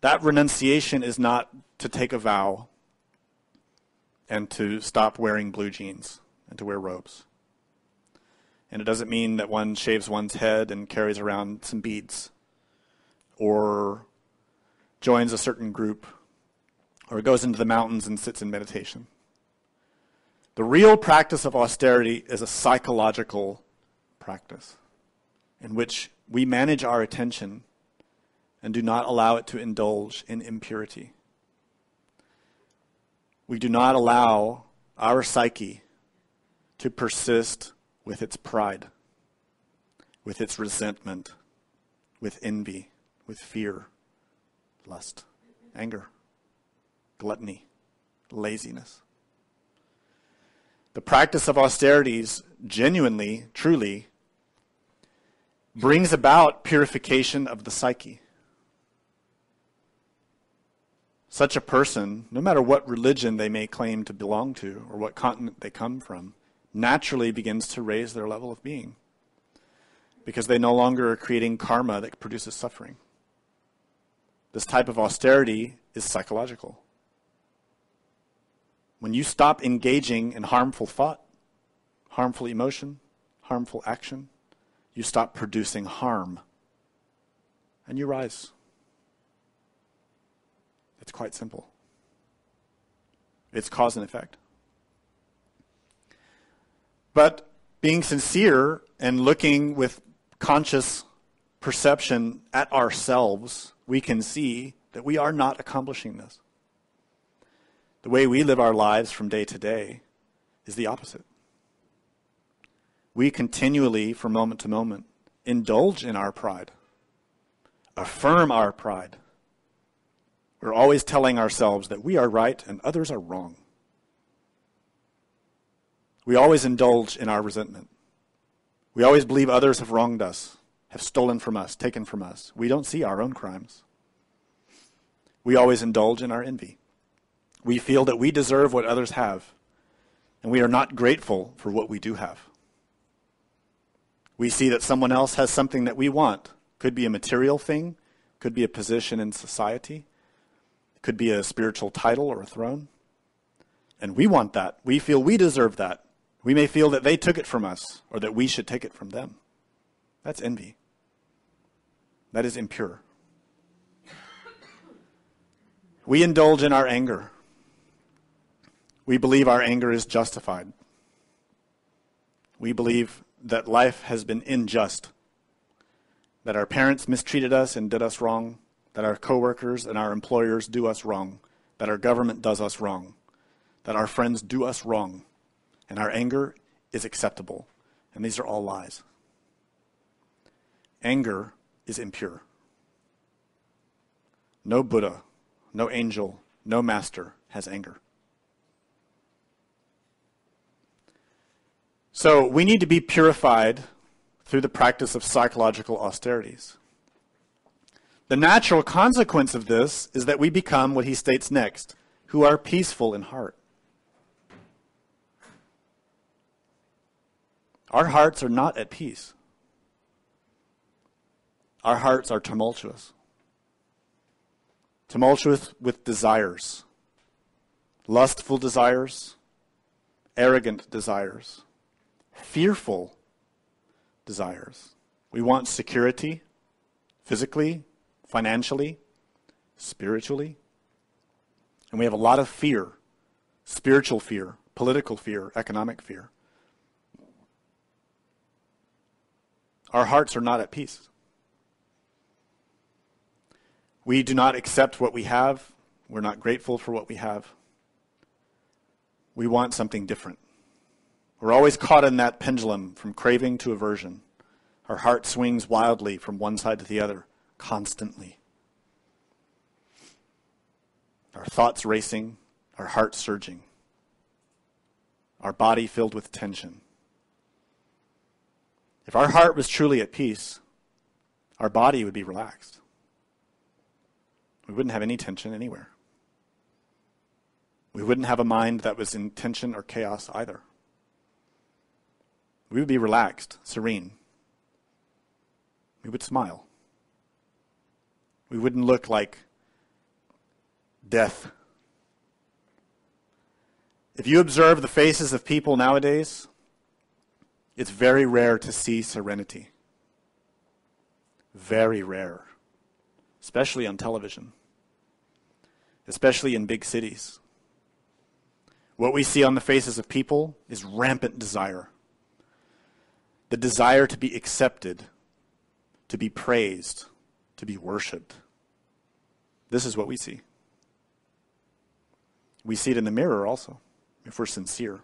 That renunciation is not to take a vow and to stop wearing blue jeans and to wear robes. And it doesn't mean that one shaves one's head and carries around some beads or joins a certain group or goes into the mountains and sits in meditation. The real practice of austerity is a psychological practice in which we manage our attention and do not allow it to indulge in impurity. We do not allow our psyche to persist with its pride, with its resentment, with envy, with fear, lust, anger, gluttony, laziness. The practice of austerities genuinely, truly, brings about purification of the psyche. Such a person, no matter what religion they may claim to belong to or what continent they come from, naturally begins to raise their level of being because they no longer are creating karma that produces suffering. This type of austerity is psychological. When you stop engaging in harmful thought, harmful emotion, harmful action, you stop producing harm and you rise. It's quite simple. It's cause and effect. But being sincere and looking with conscious perception at ourselves, we can see that we are not accomplishing this. The way we live our lives from day to day is the opposite. We continually, from moment to moment, indulge in our pride, affirm our pride. We're always telling ourselves that we are right and others are wrong. We always indulge in our resentment. We always believe others have wronged us, have stolen from us, taken from us. We don't see our own crimes. We always indulge in our envy. We feel that we deserve what others have, and we are not grateful for what we do have. We see that someone else has something that we want. Could be a material thing, could be a position in society, could be a spiritual title or a throne. And we want that. We feel we deserve that. We may feel that they took it from us or that we should take it from them. That's envy. That is impure. We indulge in our anger. We believe our anger is justified. We believe that life has been unjust, that our parents mistreated us and did us wrong, that our coworkers and our employers do us wrong, that our government does us wrong, that our friends do us wrong, and our anger is acceptable. And these are all lies. Anger is impure. No Buddha no angel, no master has anger. So we need to be purified through the practice of psychological austerities. The natural consequence of this is that we become what he states next, who are peaceful in heart. Our hearts are not at peace. Our hearts are tumultuous. Tumultuous with desires. Lustful desires. Arrogant desires. Fearful desires. We want security, physically, financially, spiritually. And we have a lot of fear, spiritual fear, political fear, economic fear. Our hearts are not at peace. We do not accept what we have. We're not grateful for what we have. We want something different. We're always caught in that pendulum from craving to aversion. Our heart swings wildly from one side to the other, constantly. Our thoughts racing, our heart surging, our body filled with tension. If our heart was truly at peace, our body would be relaxed. We wouldn't have any tension anywhere. We wouldn't have a mind that was in tension or chaos either. We would be relaxed, serene. We would smile. We wouldn't look like death. If you observe the faces of people nowadays, it's very rare to see serenity. Very rare. Especially on television. Especially in big cities. What we see on the faces of people is rampant desire. The desire to be accepted, to be praised, to be worshipped. This is what we see. We see it in the mirror also, if we're sincere.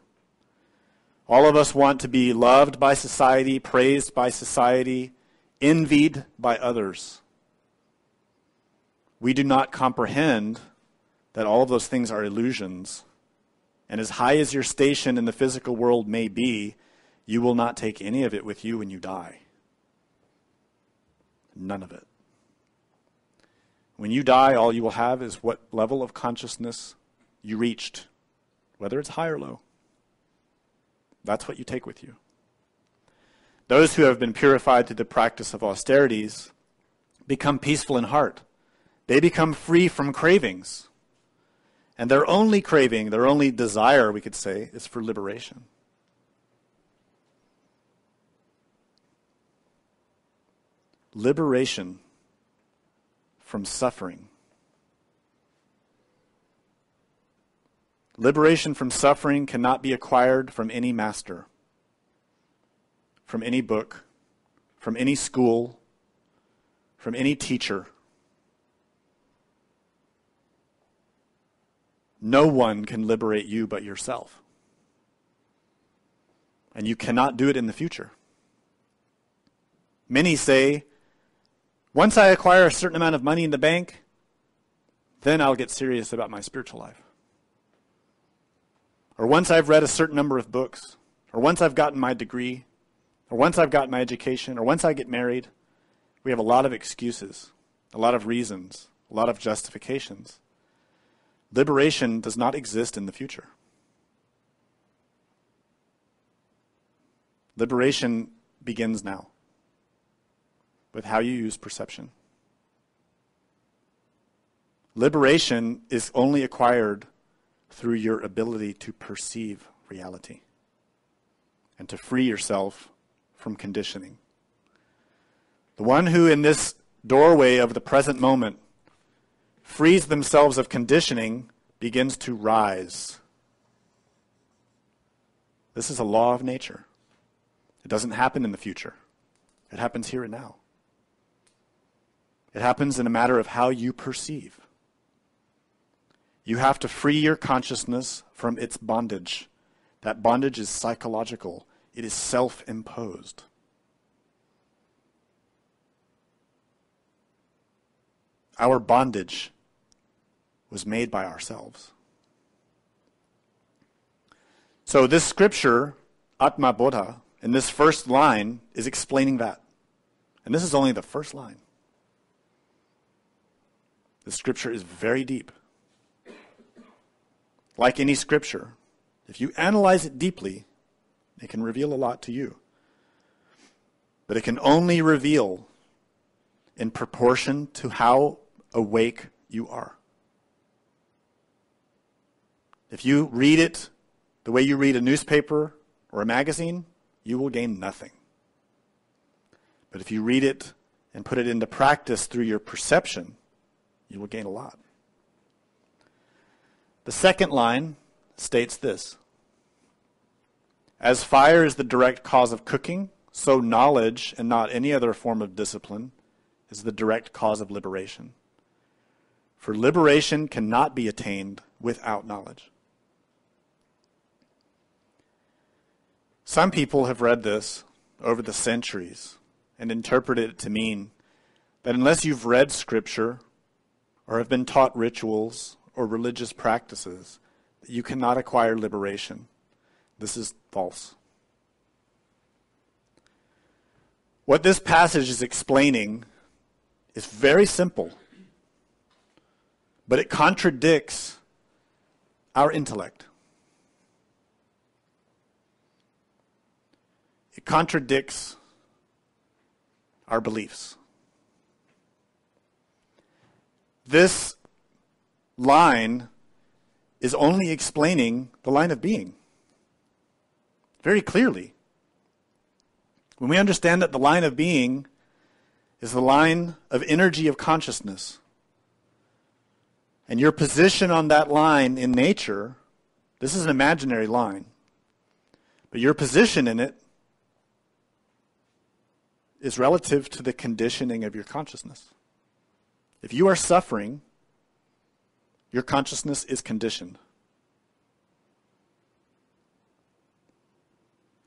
All of us want to be loved by society, praised by society, envied by others. We do not comprehend that all of those things are illusions. And as high as your station in the physical world may be, you will not take any of it with you when you die. None of it. When you die, all you will have is what level of consciousness you reached, whether it's high or low. That's what you take with you. Those who have been purified through the practice of austerities become peaceful in heart. They become free from cravings. And their only craving, their only desire, we could say, is for liberation. Liberation from suffering. Liberation from suffering cannot be acquired from any master, from any book, from any school, from any teacher. No one can liberate you but yourself. And you cannot do it in the future. Many say, once I acquire a certain amount of money in the bank, then I'll get serious about my spiritual life. Or once I've read a certain number of books, or once I've gotten my degree, or once I've gotten my education, or once I get married. We have a lot of excuses, a lot of reasons, a lot of justifications. Liberation does not exist in the future. Liberation begins now with how you use perception. Liberation is only acquired through your ability to perceive reality and to free yourself from conditioning. The one who in this doorway of the present moment frees themselves of conditioning begins to rise. This is a law of nature. It doesn't happen in the future. It happens here and now. It happens in a matter of how you perceive. You have to free your consciousness from its bondage. That bondage is psychological. It is self-imposed. Our bondage was made by ourselves. So this scripture, Atma Bodha, in this first line is explaining that. And this is only the first line. The scripture is very deep. Like any scripture, if you analyze it deeply, it can reveal a lot to you. But it can only reveal in proportion to how awake you are. If you read it the way you read a newspaper or a magazine, you will gain nothing. But if you read it and put it into practice through your perception, you will gain a lot. The second line states this: as fire is the direct cause of cooking, so knowledge, and not any other form of discipline, is the direct cause of liberation. For liberation cannot be attained without knowledge. Some people have read this over the centuries and interpreted it to mean that unless you've read scripture or have been taught rituals or religious practices, that you cannot acquire liberation. This is false. What this passage is explaining is very simple, but it contradicts our intellect. It contradicts our beliefs. This line is only explaining the line of being very clearly. When we understand that the line of being is the line of energy of consciousness, and your position on that line in nature, this is an imaginary line, but your position in it is relative to the conditioning of your consciousness. If you are suffering, your consciousness is conditioned.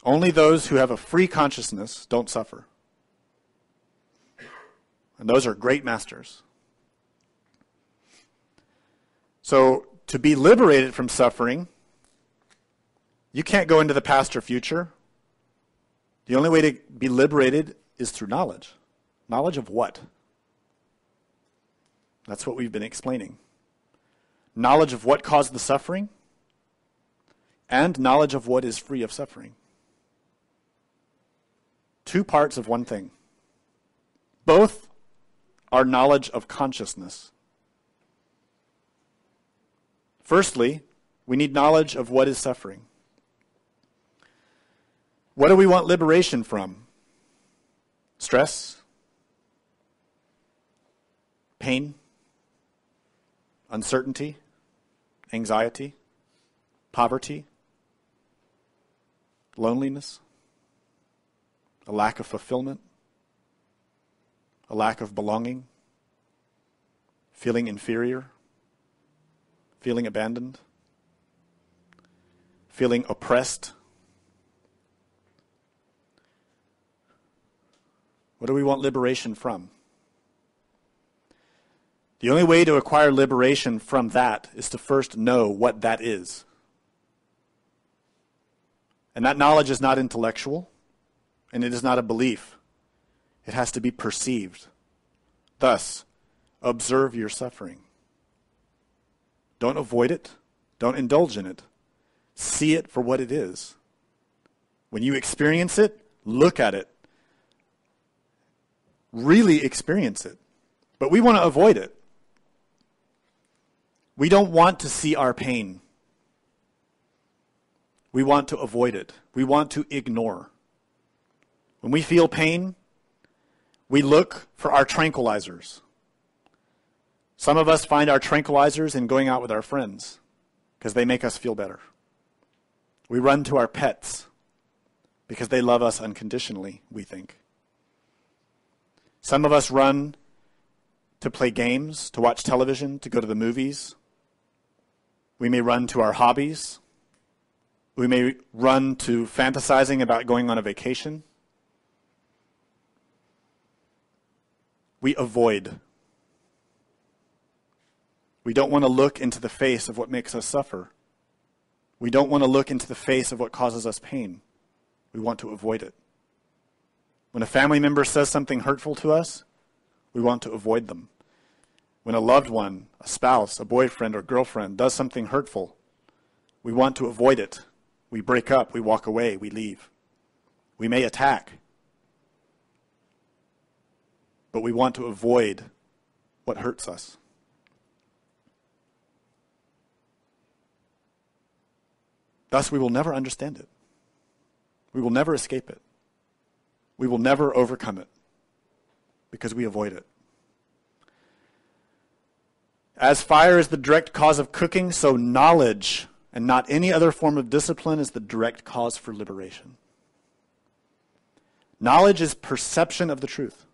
Only those who have a free consciousness don't suffer. And those are great masters. So, to be liberated from suffering, you can't go into the past or future. The only way to be liberated is through knowledge. Knowledge of what? That's what we've been explaining. Knowledge of what caused the suffering, and knowledge of what is free of suffering. Two parts of one thing. Both are knowledge of consciousness. Firstly, we need knowledge of what is suffering. What do we want liberation from? Stress? Pain? Uncertainty? Anxiety? Poverty? Loneliness? A lack of fulfillment? A lack of belonging? Feeling inferior? Feeling abandoned? Feeling oppressed? What do we want liberation from? The only way to acquire liberation from that is to first know what that is. And that knowledge is not intellectual, and it is not a belief. It has to be perceived. Thus, observe your suffering. Don't avoid it. Don't indulge in it. See it for what it is. When you experience it, look at it. Really experience it. But we want to avoid it. We don't want to see our pain. We want to avoid it. We want to ignore. When we feel pain, we look for our tranquilizers. Some of us find our tranquilizers in going out with our friends because they make us feel better. We run to our pets because they love us unconditionally, we think. Some of us run to play games, to watch television, to go to the movies. We may run to our hobbies. We may run to fantasizing about going on a vacation. We avoid. We don't want to look into the face of what makes us suffer. We don't want to look into the face of what causes us pain. We want to avoid it. When a family member says something hurtful to us, we want to avoid them. When a loved one, a spouse, a boyfriend or girlfriend does something hurtful, we want to avoid it. We break up, we walk away, we leave. We may attack, but we want to avoid what hurts us. Thus, we will never understand it. We will never escape it. We will never overcome it because we avoid it. As fire is the direct cause of cooking, so knowledge and not any other form of discipline is the direct cause for liberation. Knowledge is perception of the truth.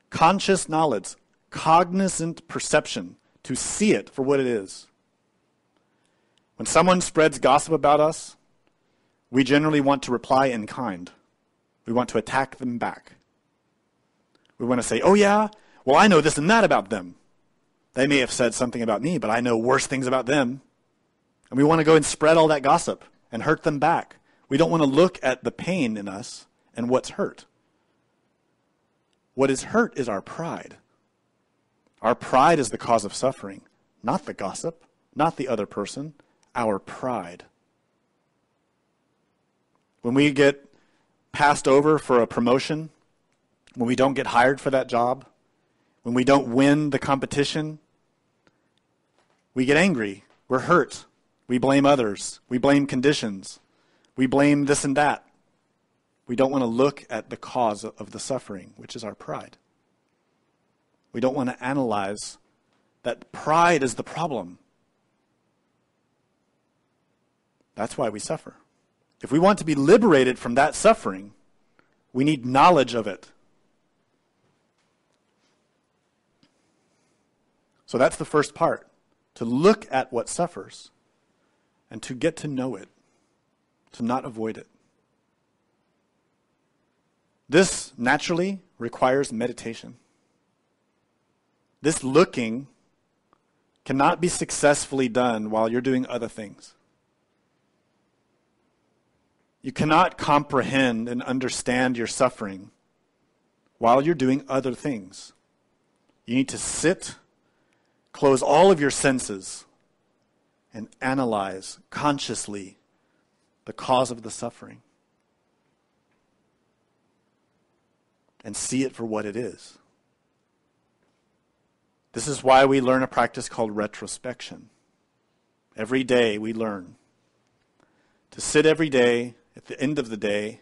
Conscious knowledge, cognizant perception, to see it for what it is. When someone spreads gossip about us, we generally want to reply in kind. We want to attack them back. We want to say, oh yeah, well I know this and that about them. They may have said something about me, but I know worse things about them. And we want to go and spread all that gossip and hurt them back. We don't want to look at the pain in us and what's hurt. What is hurt is our pride. Our pride is the cause of suffering, not the gossip, not the other person, our pride. When we get passed over for a promotion, when we don't get hired for that job, when we don't win the competition, we get angry, we're hurt, we blame others, we blame conditions, we blame this and that. We don't want to look at the cause of the suffering, which is our pride. We don't want to analyze that pride is the problem. That's why we suffer. If we want to be liberated from that suffering, we need knowledge of it. So that's the first part, to look at what suffers and to get to know it, to not avoid it. This naturally requires meditation. This looking cannot be successfully done while you're doing other things. You cannot comprehend and understand your suffering while you're doing other things. You need to sit, close all of your senses, and analyze consciously the cause of the suffering. And see it for what it is. This is why we learn a practice called retrospection. Every day we learn to sit every day at the end of the day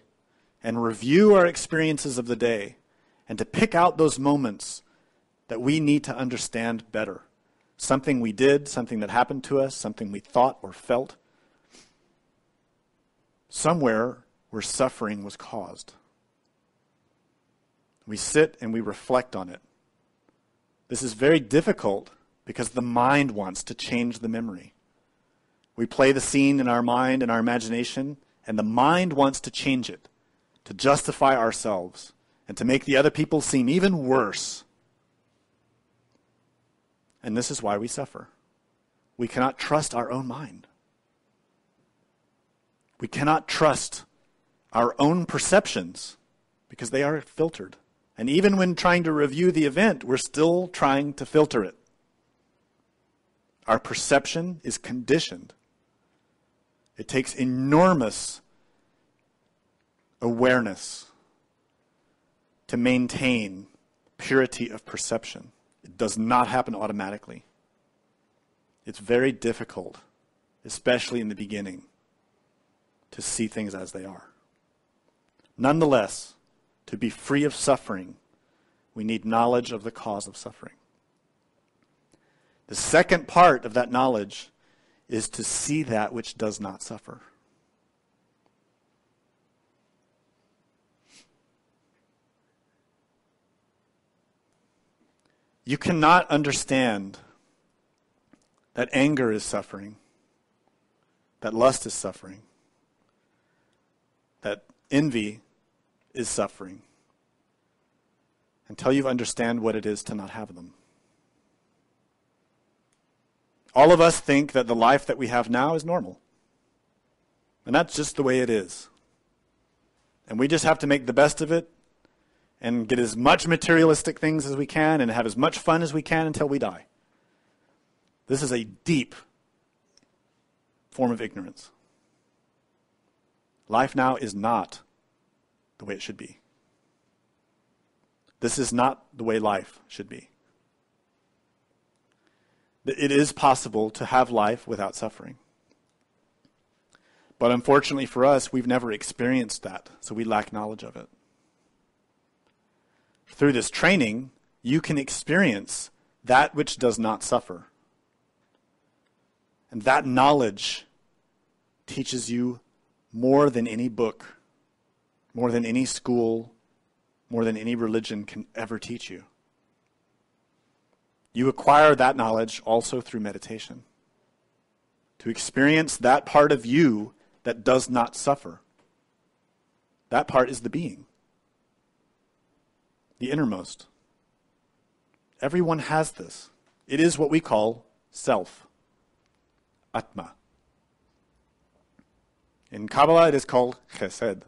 and review our experiences of the day and to pick out those moments that we need to understand better. Something we did, something that happened to us, something we thought or felt. Somewhere where suffering was caused. We sit and we reflect on it. This is very difficult because the mind wants to change the memory. We play the scene in our mind and our imagination, and the mind wants to change it, to justify ourselves, and to make the other people seem even worse. And this is why we suffer. We cannot trust our own mind. We cannot trust our own perceptions because they are filtered. And even when trying to review the event, we're still trying to filter it. Our perception is conditioned. It takes enormous awareness to maintain purity of perception. It does not happen automatically. It's very difficult, especially in the beginning, to see things as they are. Nonetheless, to be free of suffering, we need knowledge of the cause of suffering. The second part of that knowledge is to see that which does not suffer. You cannot understand that anger is suffering, that lust is suffering, that envy is suffering, until you understand what it is to not have them. All of us think that the life that we have now is normal. And that's just the way it is. And we just have to make the best of it and get as much materialistic things as we can and have as much fun as we can until we die. This is a deep form of ignorance. Life now is not the way it should be. This is not the way life should be. It is possible to have life without suffering. But unfortunately for us, we've never experienced that, so we lack knowledge of it. Through this training, you can experience that which does not suffer. And that knowledge teaches you more than any book, more than any school, more than any religion can ever teach you. You acquire that knowledge also through meditation. To experience that part of you that does not suffer. That part is the being. The innermost. Everyone has this. It is what we call self. Atma. In Kabbalah it is called chesed.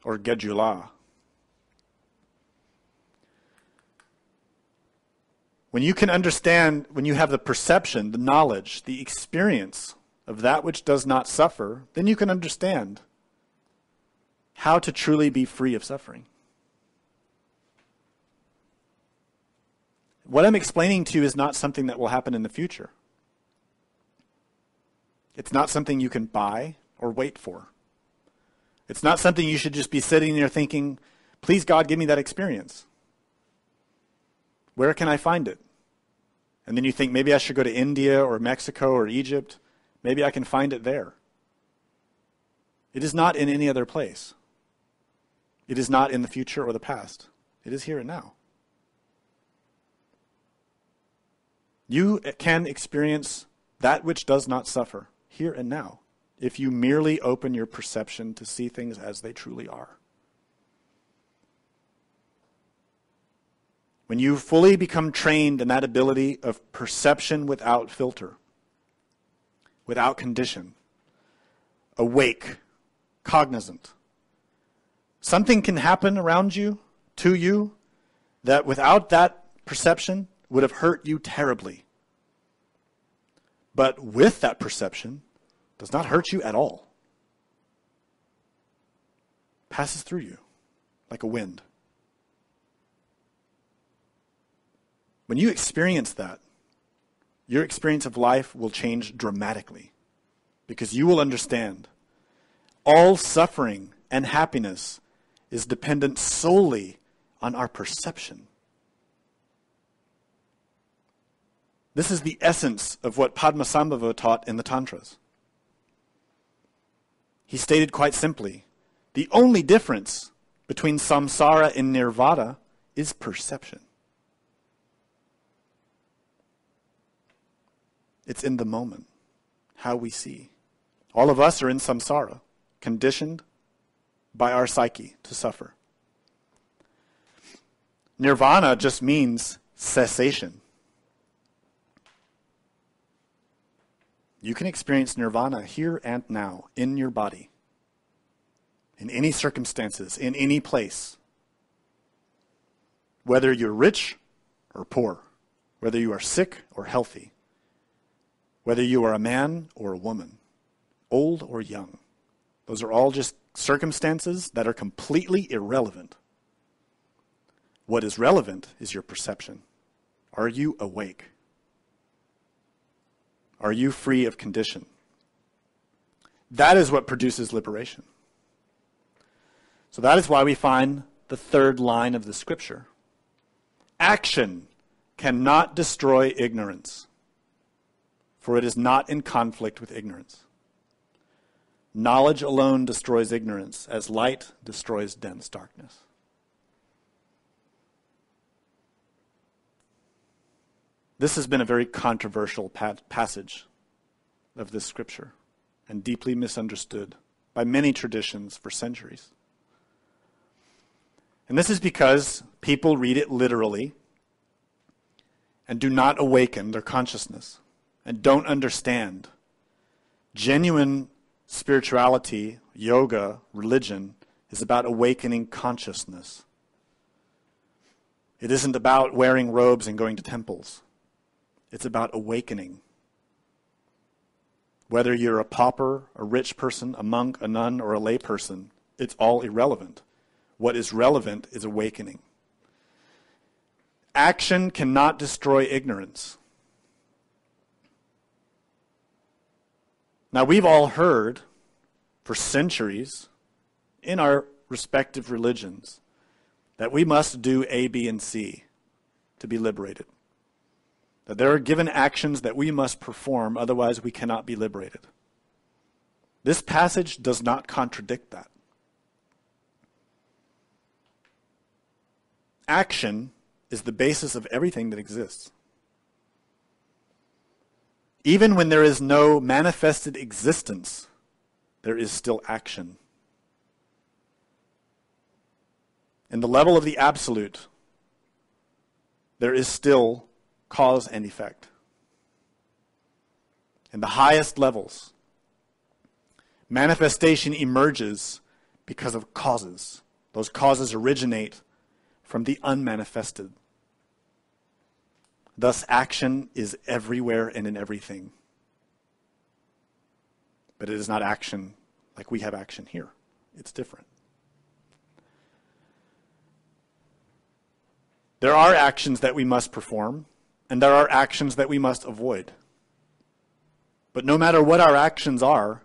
Or gedulah. When you can understand, when you have the perception, the knowledge, the experience of that which does not suffer, then you can understand how to truly be free of suffering. What I'm explaining to you is not something that will happen in the future. It's not something you can buy or wait for. It's not something you should just be sitting there thinking, please God, give me that experience. Where can I find it? And then you think, maybe I should go to India or Mexico or Egypt. Maybe I can find it there. It is not in any other place. It is not in the future or the past. It is here and now. You can experience that which does not suffer here and now if you merely open your perception to see things as they truly are. When you fully become trained in that ability of perception without filter, without condition, awake, cognizant, something can happen around you, to you, that without that perception would have hurt you terribly. But with that perception, does not hurt you at all. Passes through you like a wind. When you experience that, your experience of life will change dramatically because you will understand all suffering and happiness is dependent solely on our perception. This is the essence of what Padmasambhava taught in the Tantras. He stated quite simply, the only difference between samsara and nirvana is perception. It's in the moment, how we see. All of us are in samsara, conditioned by our psyche to suffer. Nirvana just means cessation. You can experience nirvana here and now, in your body, in any circumstances, in any place. Whether you're rich or poor, whether you are sick or healthy, whether you are a man or a woman, old or young. Those are all just circumstances that are completely irrelevant. What is relevant is your perception. Are you awake? Are you free of condition? That is what produces liberation. So that is why we find the third line of the scripture. Action cannot destroy ignorance, for it is not in conflict with ignorance. Knowledge alone destroys ignorance, as light destroys dense darkness. This has been a very controversial passage of this scripture and deeply misunderstood by many traditions for centuries. And this is because people read it literally and do not awaken their consciousness and don't understand. Genuine spirituality, yoga, religion, is about awakening consciousness. It isn't about wearing robes and going to temples. It's about awakening. Whether you're a pauper, a rich person, a monk, a nun, or a lay person, it's all irrelevant. What is relevant is awakening. Action cannot destroy ignorance. Now, we've all heard for centuries in our respective religions that we must do A, B, and C to be liberated. That there are given actions that we must perform, otherwise we cannot be liberated. This passage does not contradict that. Action is the basis of everything that exists. Even when there is no manifested existence, there is still action. In the level of the absolute, there is still cause and effect. In the highest levels, manifestation emerges because of causes. Those causes originate from the unmanifested. Thus, action is everywhere and in everything. But it is not action like we have action here. It's different. There are actions that we must perform, and there are actions that we must avoid. But no matter what our actions are,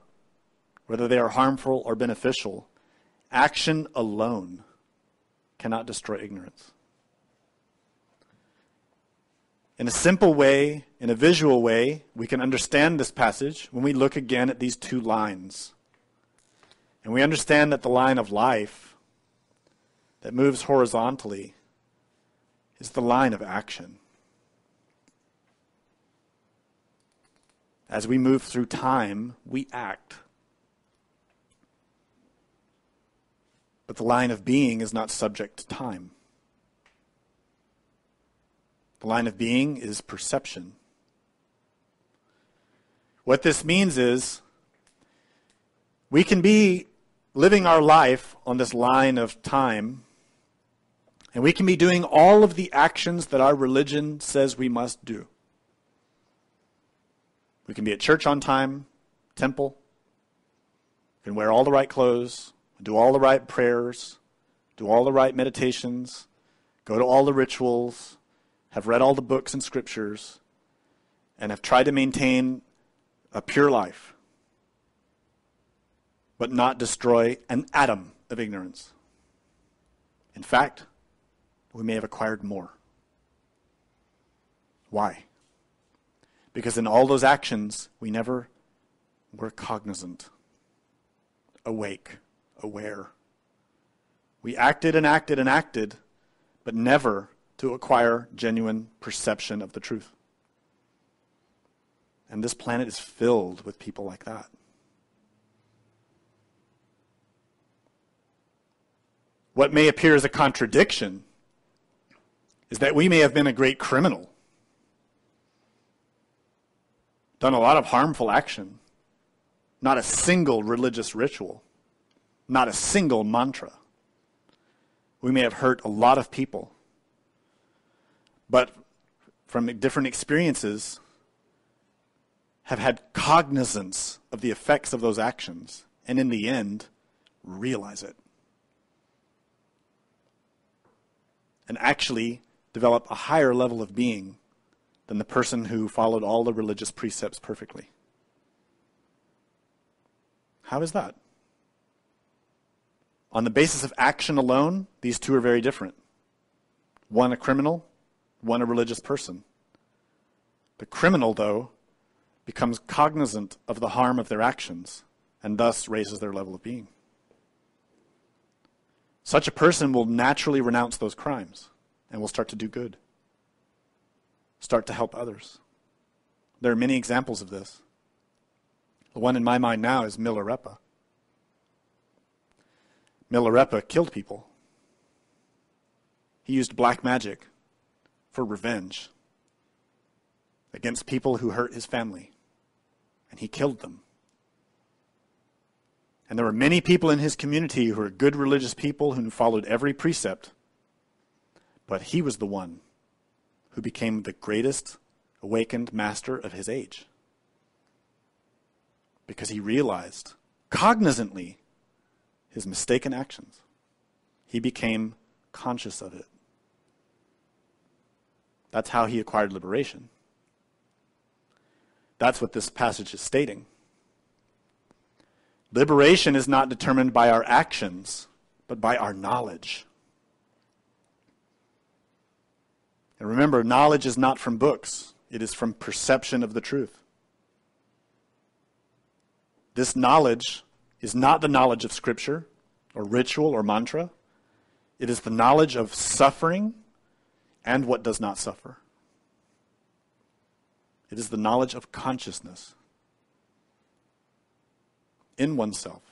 whether they are harmful or beneficial, action alone cannot destroy ignorance. In a simple way, in a visual way, we can understand this passage when we look again at these two lines. And we understand that the line of life that moves horizontally is the line of action. As we move through time, we act. But the line of being is not subject to time. The line of being is perception. What this means is we can be living our life on this line of time, and we can be doing all of the actions that our religion says we must do. We can be at church on time, temple. We can wear all the right clothes, do all the right prayers, do all the right meditations, go to all the rituals, have read all the books and scriptures, and have tried to maintain a pure life, but not destroy an atom of ignorance. In fact, we may have acquired more. Why? Because in all those actions, we never were cognizant, awake, aware. We acted and acted and acted, but never to acquire genuine perception of the truth. And this planet is filled with people like that. What may appear as a contradiction is that we may have been a great criminal, done a lot of harmful action, not a single religious ritual, not a single mantra. We may have hurt a lot of people, but from different experiences have had cognizance of the effects of those actions, and in the end, realize it. And actually develop a higher level of being than the person who followed all the religious precepts perfectly. How is that? On the basis of action alone, these two are very different. One a criminal, one a religious person. The criminal, though, becomes cognizant of the harm of their actions and thus raises their level of being. Such a person will naturally renounce those crimes and will start to do good, start to help others. There are many examples of this. The one in my mind now is Milarepa. Milarepa killed people. He used black magic for revenge. against people who hurt his family, and he killed them. And there were many people in his community who were good religious people who followed every precept, but he was the one who became the greatest awakened master of his age. Because he realized, cognizantly, his mistaken actions. He became conscious of it. That's how he acquired liberation. That's what this passage is stating. Liberation is not determined by our actions, but by our knowledge. And remember, knowledge is not from books. It is from perception of the truth. This knowledge is not the knowledge of Scripture or ritual or mantra. It is the knowledge of suffering and what does not suffer. It is the knowledge of consciousness in oneself.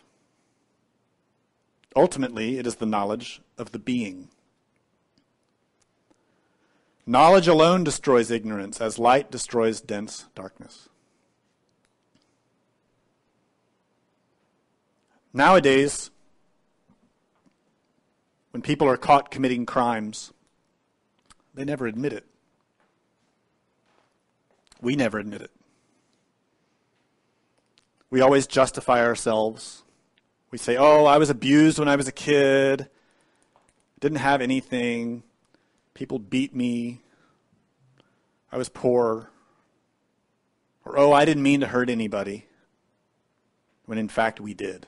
Ultimately, it is the knowledge of the being. Knowledge alone destroys ignorance, as light destroys dense darkness. Nowadays, when people are caught committing crimes, they never admit it. We never admit it. We always justify ourselves. We say, oh, I was abused when I was a kid. Didn't have anything. People beat me. I was poor. Or, oh, I didn't mean to hurt anybody. When in fact we did.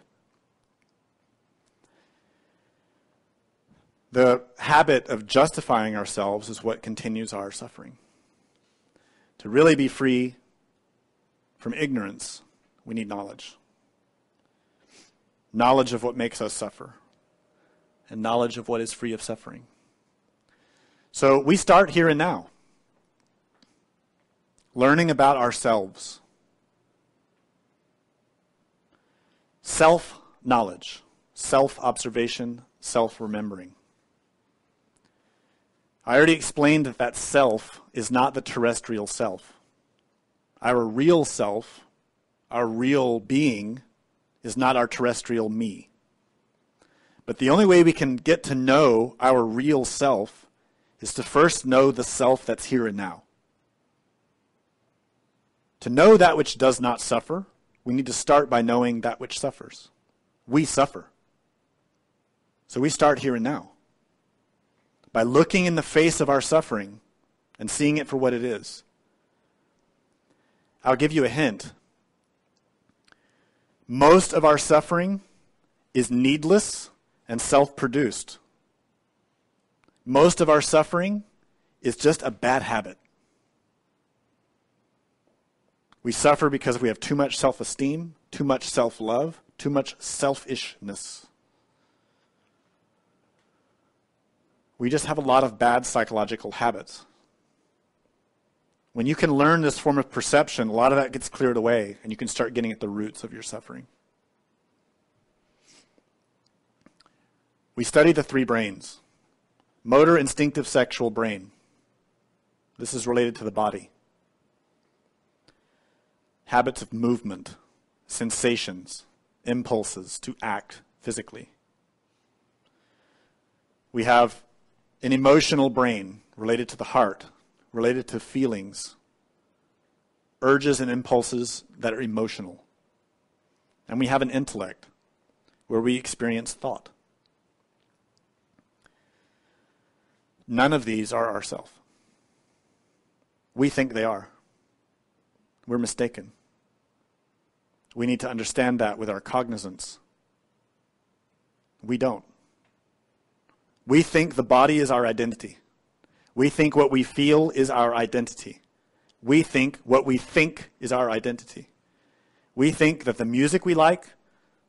The habit of justifying ourselves is what continues our suffering. To really be free from ignorance, we need knowledge. Knowledge of what makes us suffer. And knowledge of what is free of suffering. So we start here and now. Learning about ourselves. Self-knowledge. Self-observation. Self-remembering. I already explained that self is not the terrestrial self. Our real self, our real being, is not our terrestrial me. But the only way we can get to know our real self is to first know the self that's here and now. To know that which does not suffer, we need to start by knowing that which suffers. We suffer. So we start here and now. By looking in the face of our suffering and seeing it for what it is. I'll give you a hint. Most of our suffering is needless and self-produced. Most of our suffering is just a bad habit. We suffer because we have too much self-esteem, too much self-love, too much selfishness. We just have a lot of bad psychological habits. When you can learn this form of perception, a lot of that gets cleared away, and you can start getting at the roots of your suffering. We study the three brains. Motor, instinctive, sexual brain. This is related to the body. Habits of movement, sensations, impulses to act physically. We have an emotional brain related to the heart, related to feelings, urges and impulses that are emotional. And we have an intellect where we experience thought. None of these are ourself. We think they are. We're mistaken. We need to understand that with our cognizance. We don't. We think the body is our identity. We think what we feel is our identity. We think what we think is our identity. We think that the music we like,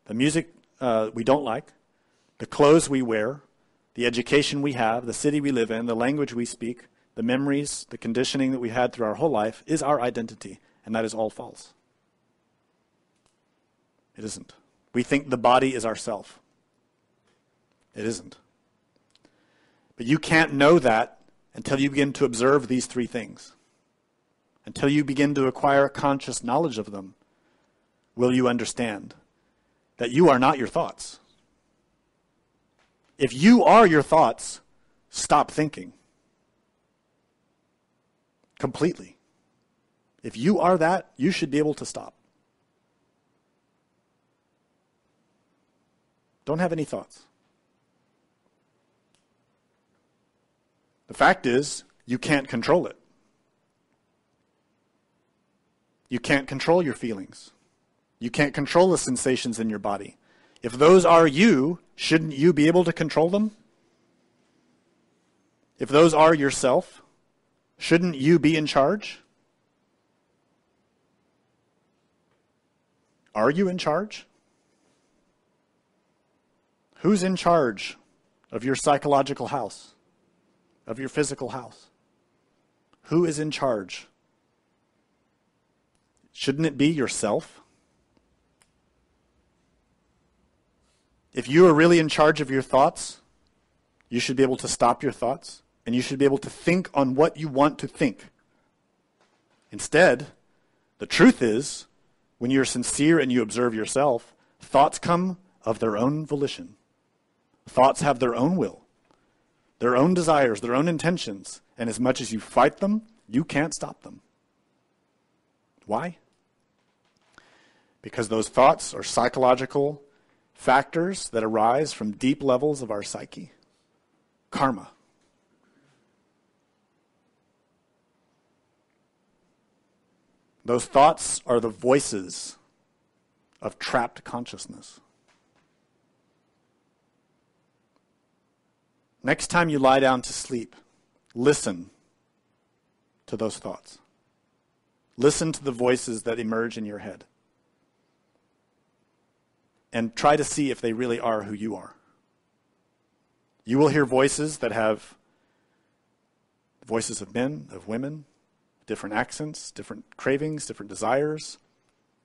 the music we don't like, the clothes we wear, the education we have, the city we live in, the language we speak, the memories, the conditioning that we had through our whole life is our identity, and that is all false. It isn't. We think the body is ourself. It isn't. But you can't know that until you begin to observe these three things. until you begin to acquire conscious knowledge of them, will you understand that you are not your thoughts. If you are your thoughts, stop thinking. Completely. If you are that, you should be able to stop. Don't have any thoughts. The fact is, you can't control it. You can't control your feelings. You can't control the sensations in your body. If those are you, shouldn't you be able to control them? If those are yourself, shouldn't you be in charge? Are you in charge? Who's in charge of your psychological house, of your physical house? Who is in charge? Shouldn't it be yourself? If you are really in charge of your thoughts, you should be able to stop your thoughts, and you should be able to think on what you want to think. Instead, the truth is, when you're sincere and you observe yourself, thoughts come of their own volition. Thoughts have their own will, their own desires, their own intentions, and as much as you fight them, you can't stop them. Why? Because those thoughts are psychological factors that arise from deep levels of our psyche. Karma. Those thoughts are the voices of trapped consciousness. Next time you lie down to sleep, listen to those thoughts. Listen to the voices that emerge in your head. And try to see if they really are who you are. You will hear voices that have voices of men, of women, different accents, different cravings, different desires,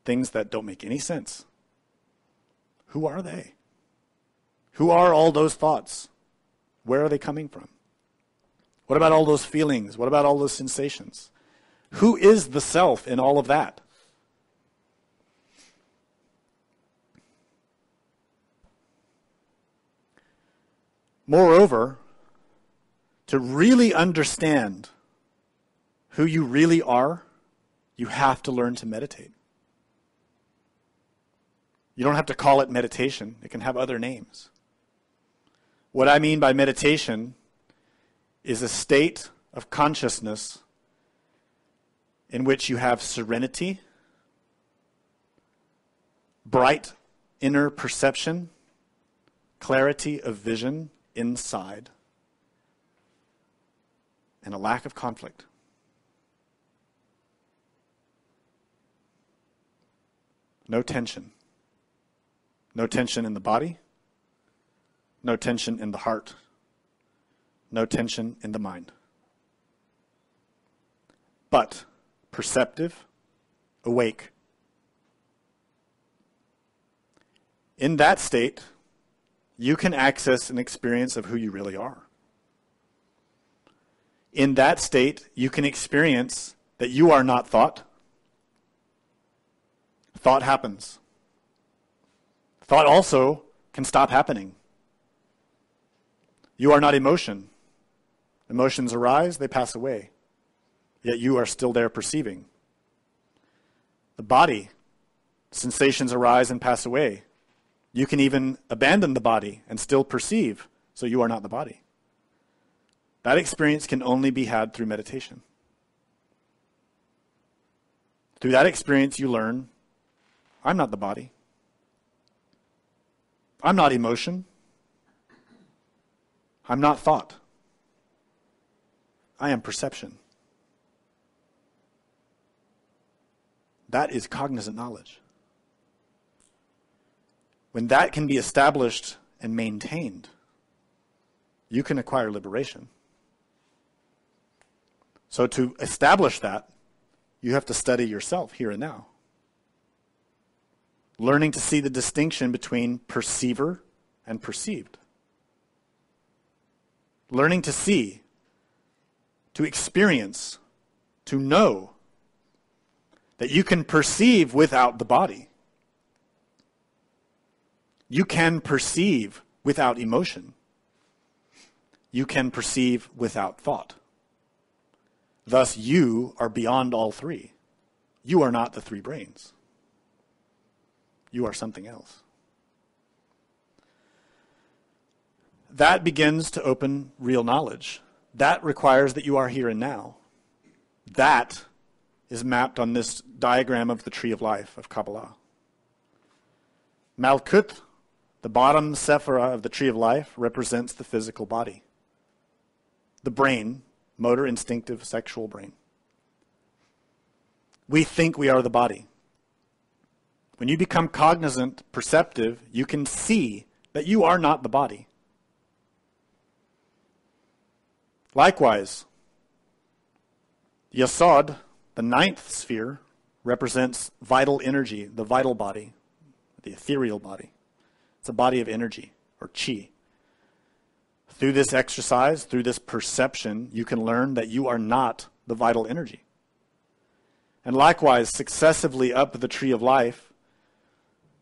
things that don't make any sense. Who are they? Who are all those thoughts? Where are they coming from? What about all those feelings? What about all those sensations? Who is the self in all of that? Moreover, to really understand who you really are, you have to learn to meditate. You don't have to call it meditation. It can have other names. What I mean by meditation is a state of consciousness in which you have serenity, bright inner perception, clarity of vision inside, and a lack of conflict. No tension. No tension in the body. No tension in the heart. No tension in the mind. But perceptive, awake. In that state, you can access an experience of who you really are. In that state, you can experience that you are not thought. Thought happens. Thought also can stop happening. You are not emotion. Emotions arise, they pass away. Yet you are still there perceiving. The body, sensations arise and pass away. You can even abandon the body and still perceive, so you are not the body. That experience can only be had through meditation. Through that experience, you learn, I'm not the body. I'm not emotion. I'm not thought. I am perception. That is cognizant knowledge. When that can be established and maintained, you can acquire liberation. So to establish that, you have to study yourself here and now. Learning to see the distinction between perceiver and perceived. Learning to see, to experience, to know that you can perceive without the body. You can perceive without emotion. You can perceive without thought. Thus, you are beyond all three. You are not the three brains. You are something else. That begins to open real knowledge. That requires that you are here and now. That is mapped on this diagram of the tree of life of Kabbalah. Malkut, the bottom sephira of the tree of life, represents the physical body. The brain, motor, instinctive, sexual brain. We think we are the body. When you become cognizant, perceptive, you can see that you are not the body. Likewise, Yasod, the ninth sphere, represents vital energy, the vital body, the ethereal body. It's a body of energy, or chi. Through this exercise, through this perception, you can learn that you are not the vital energy. And likewise, successively up the tree of life,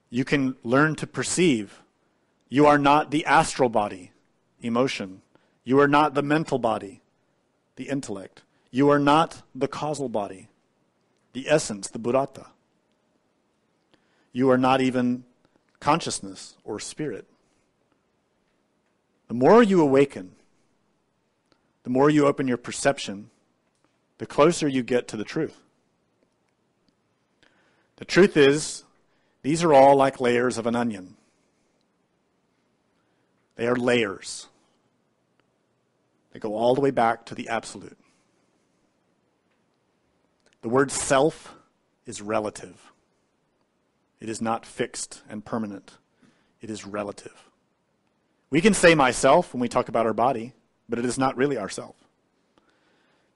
you can learn to perceive you are not the astral body, emotion. You are not the mental body, the intellect. You are not the causal body, the essence, the Buddhata. You are not even consciousness or spirit. The more you awaken, the more you open your perception, the closer you get to the truth. The truth is, these are all like layers of an onion. They are layers. They go all the way back to the absolute. The word self is relative. It is not fixed and permanent. It is relative. We can say myself when we talk about our body, but it is not really ourself.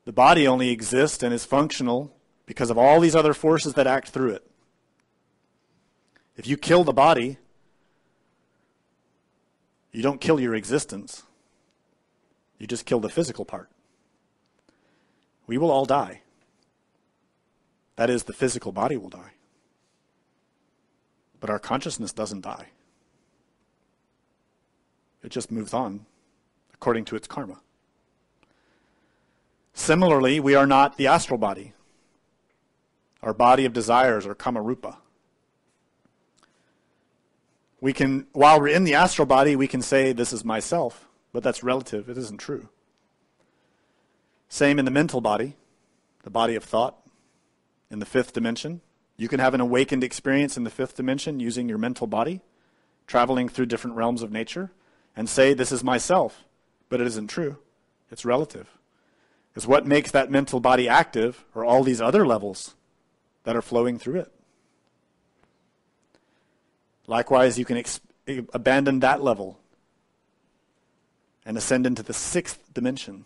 The body only exists and is functional because of all these other forces that act through it. If you kill the body, you don't kill your existence. You just kill the physical part. We will all die. That is, the physical body will die. But our consciousness doesn't die. It just moves on according to its karma. Similarly, we are not the astral body, our body of desires or kamarupa. We can, while we're in the astral body, we can say this is myself, but that's relative. It isn't true. Same in the mental body, the body of thought, in the fifth dimension. You can have an awakened experience in the fifth dimension using your mental body, traveling through different realms of nature, and say, this is myself, but it isn't true. It's relative. Because what makes that mental body active are all these other levels that are flowing through it. Likewise, you can abandon that level and ascend into the sixth dimension,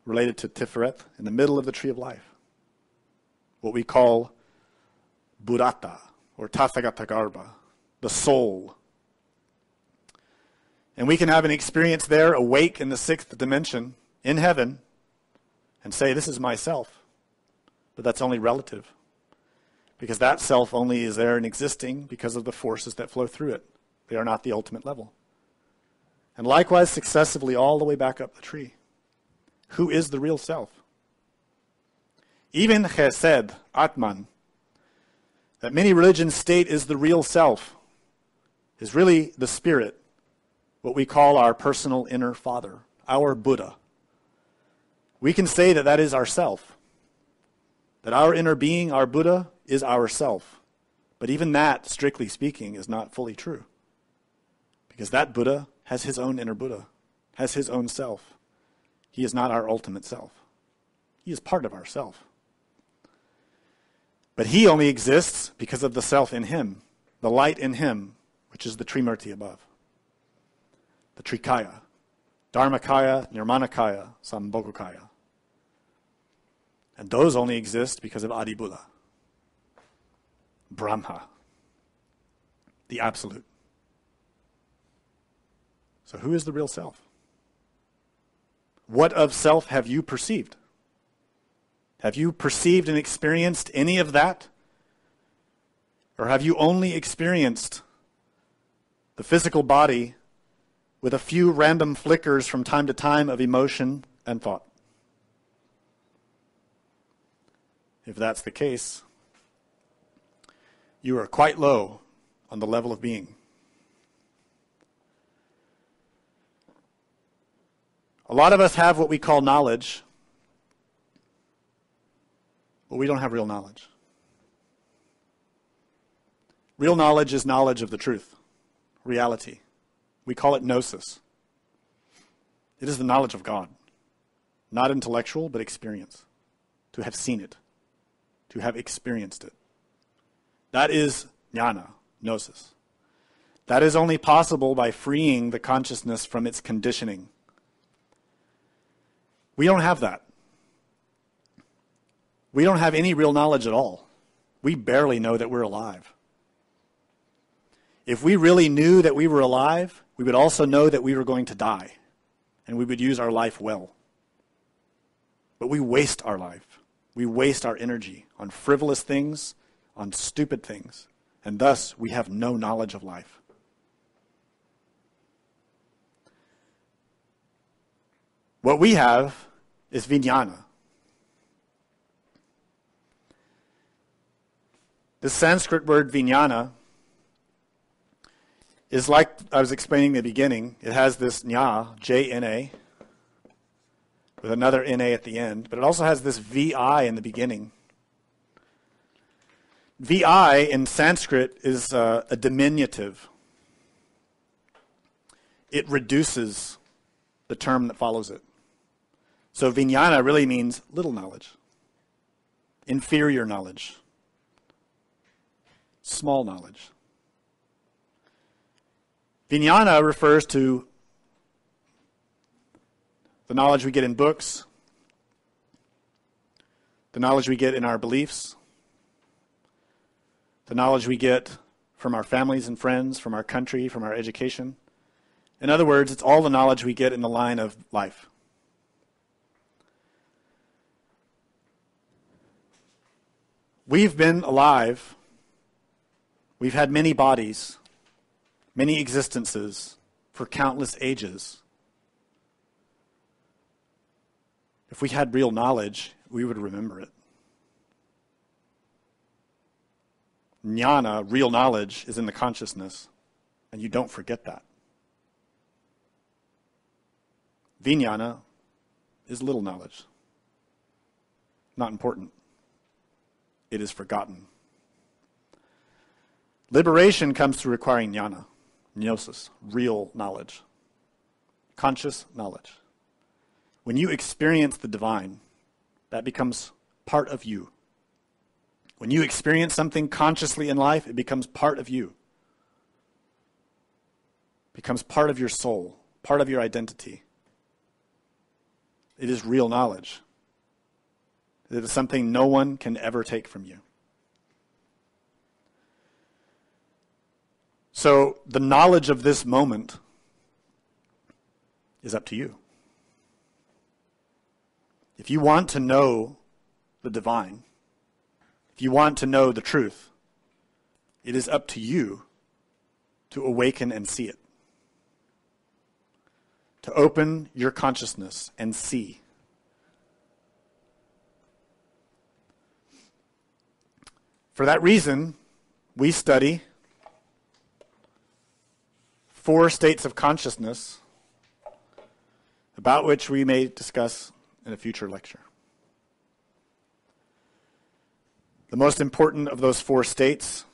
related to Tiferet, in the middle of the tree of life. What we call Buddhata, or Tathagatagarbha, the soul. And we can have an experience there, awake in the sixth dimension, in heaven, and say, this is myself. But that's only relative. Because that self only is there and existing because of the forces that flow through it. They are not the ultimate level. And likewise, successively, all the way back up the tree. Who is the real self? Even Chesed, Atman, that many religions state is the real self, is really the spirit, what we call our personal inner father, our Buddha. We can say that that is ourself, that our inner being, our Buddha, is ourself. But even that, strictly speaking, is not fully true. Because that Buddha has his own inner Buddha, has his own self. He is not our ultimate self. He is part of ourself. But he only exists because of the self in him, the light in him, which is the Trimurti above. The Trikaya, Dharmakaya, Nirmanakaya, Sambhogakaya. And those only exist because of Adi Buddha, Brahma, the Absolute. So who is the real self? What of self have you perceived? Have you perceived and experienced any of that? Or have you only experienced the physical body with a few random flickers from time to time of emotion and thought? If that's the case, you are quite low on the level of being. A lot of us have what we call knowledge, but we don't have real knowledge. Real knowledge is knowledge of the truth, reality. We call it Gnosis. It is the knowledge of God, not intellectual, but experience. To have seen it, to have experienced it. That is jnana, Gnosis. That is only possible by freeing the consciousness from its conditioning. We don't have that. We don't have any real knowledge at all. We barely know that we're alive. If we really knew that we were alive, we would also know that we were going to die, and we would use our life well. But we waste our life. We waste our energy on frivolous things, on stupid things, and thus we have no knowledge of life. What we have is vijnana. The Sanskrit word vijnana is like I was explaining in the beginning. It has this nya, J-N-A, with another N-A at the end, but it also has this V-I in the beginning. V-I in Sanskrit is a diminutive. It reduces the term that follows it. So vijnana really means little knowledge, inferior knowledge, small knowledge. Vijnana refers to the knowledge we get in books, the knowledge we get in our beliefs, the knowledge we get from our families and friends, from our country, from our education. In other words, it's all the knowledge we get in the line of life. We've been alive. We've had many bodies, many existences for countless ages. If we had real knowledge, we would remember it. Jnana, real knowledge, is in the consciousness, and you don't forget that. Vijnana is little knowledge. Not important. It is forgotten. Liberation comes through requiring jnana, gnosis, real knowledge, conscious knowledge. When you experience the divine, that becomes part of you. When you experience something consciously in life, it becomes part of you. It becomes part of your soul, part of your identity. It is real knowledge. It is something no one can ever take from you. So the knowledge of this moment is up to you. If you want to know the divine, if you want to know the truth, it is up to you to awaken and see it. To open your consciousness and see. For that reason, we study 4 states of consciousness, about which we may discuss in a future lecture. The most important of those 4 states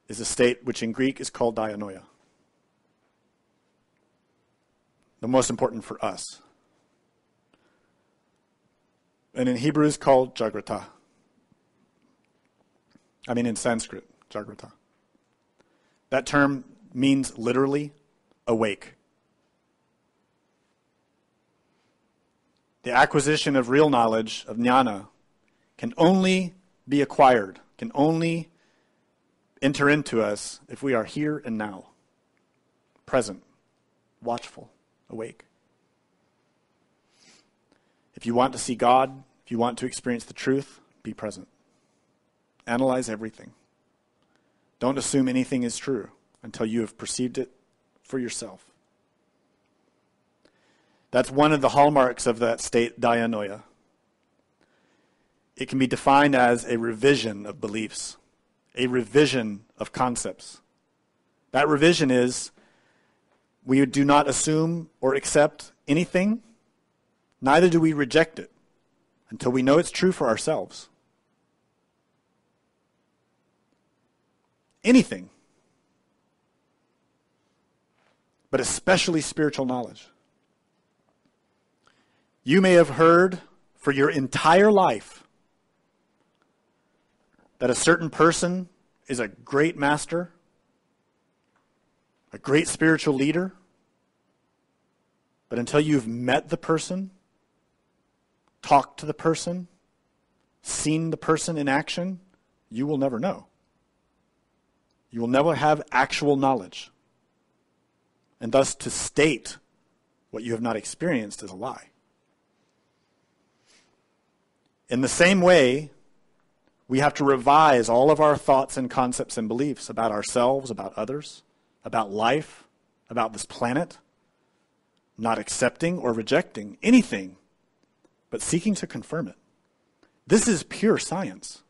is a state which in Greek is called dianoia. The most important for us. And in Hebrew is called jagrata. In Sanskrit, jagrata. That term means literally awake. The acquisition of real knowledge, of jnana, can only be acquired, can only enter into us if we are here and now, present, watchful, awake. If you want to see God, if you want to experience the truth, be present. Analyze everything. Don't assume anything is true until you have perceived it for yourself. That's one of the hallmarks of that state, dianoia. It can be defined as a revision of beliefs, a revision of concepts. That revision is we do not assume or accept anything, neither do we reject it until we know it's true for ourselves. Anything, but especially spiritual knowledge. You may have heard for your entire life that a certain person is a great master, a great spiritual leader, but until you've met the person, talked to the person, seen the person in action, you will never know. You will never have actual knowledge. And thus to state what you have not experienced is a lie. In the same way, we have to revise all of our thoughts and concepts and beliefs about ourselves, about others, about life, about this planet, not accepting or rejecting anything, but seeking to confirm it. This is pure science.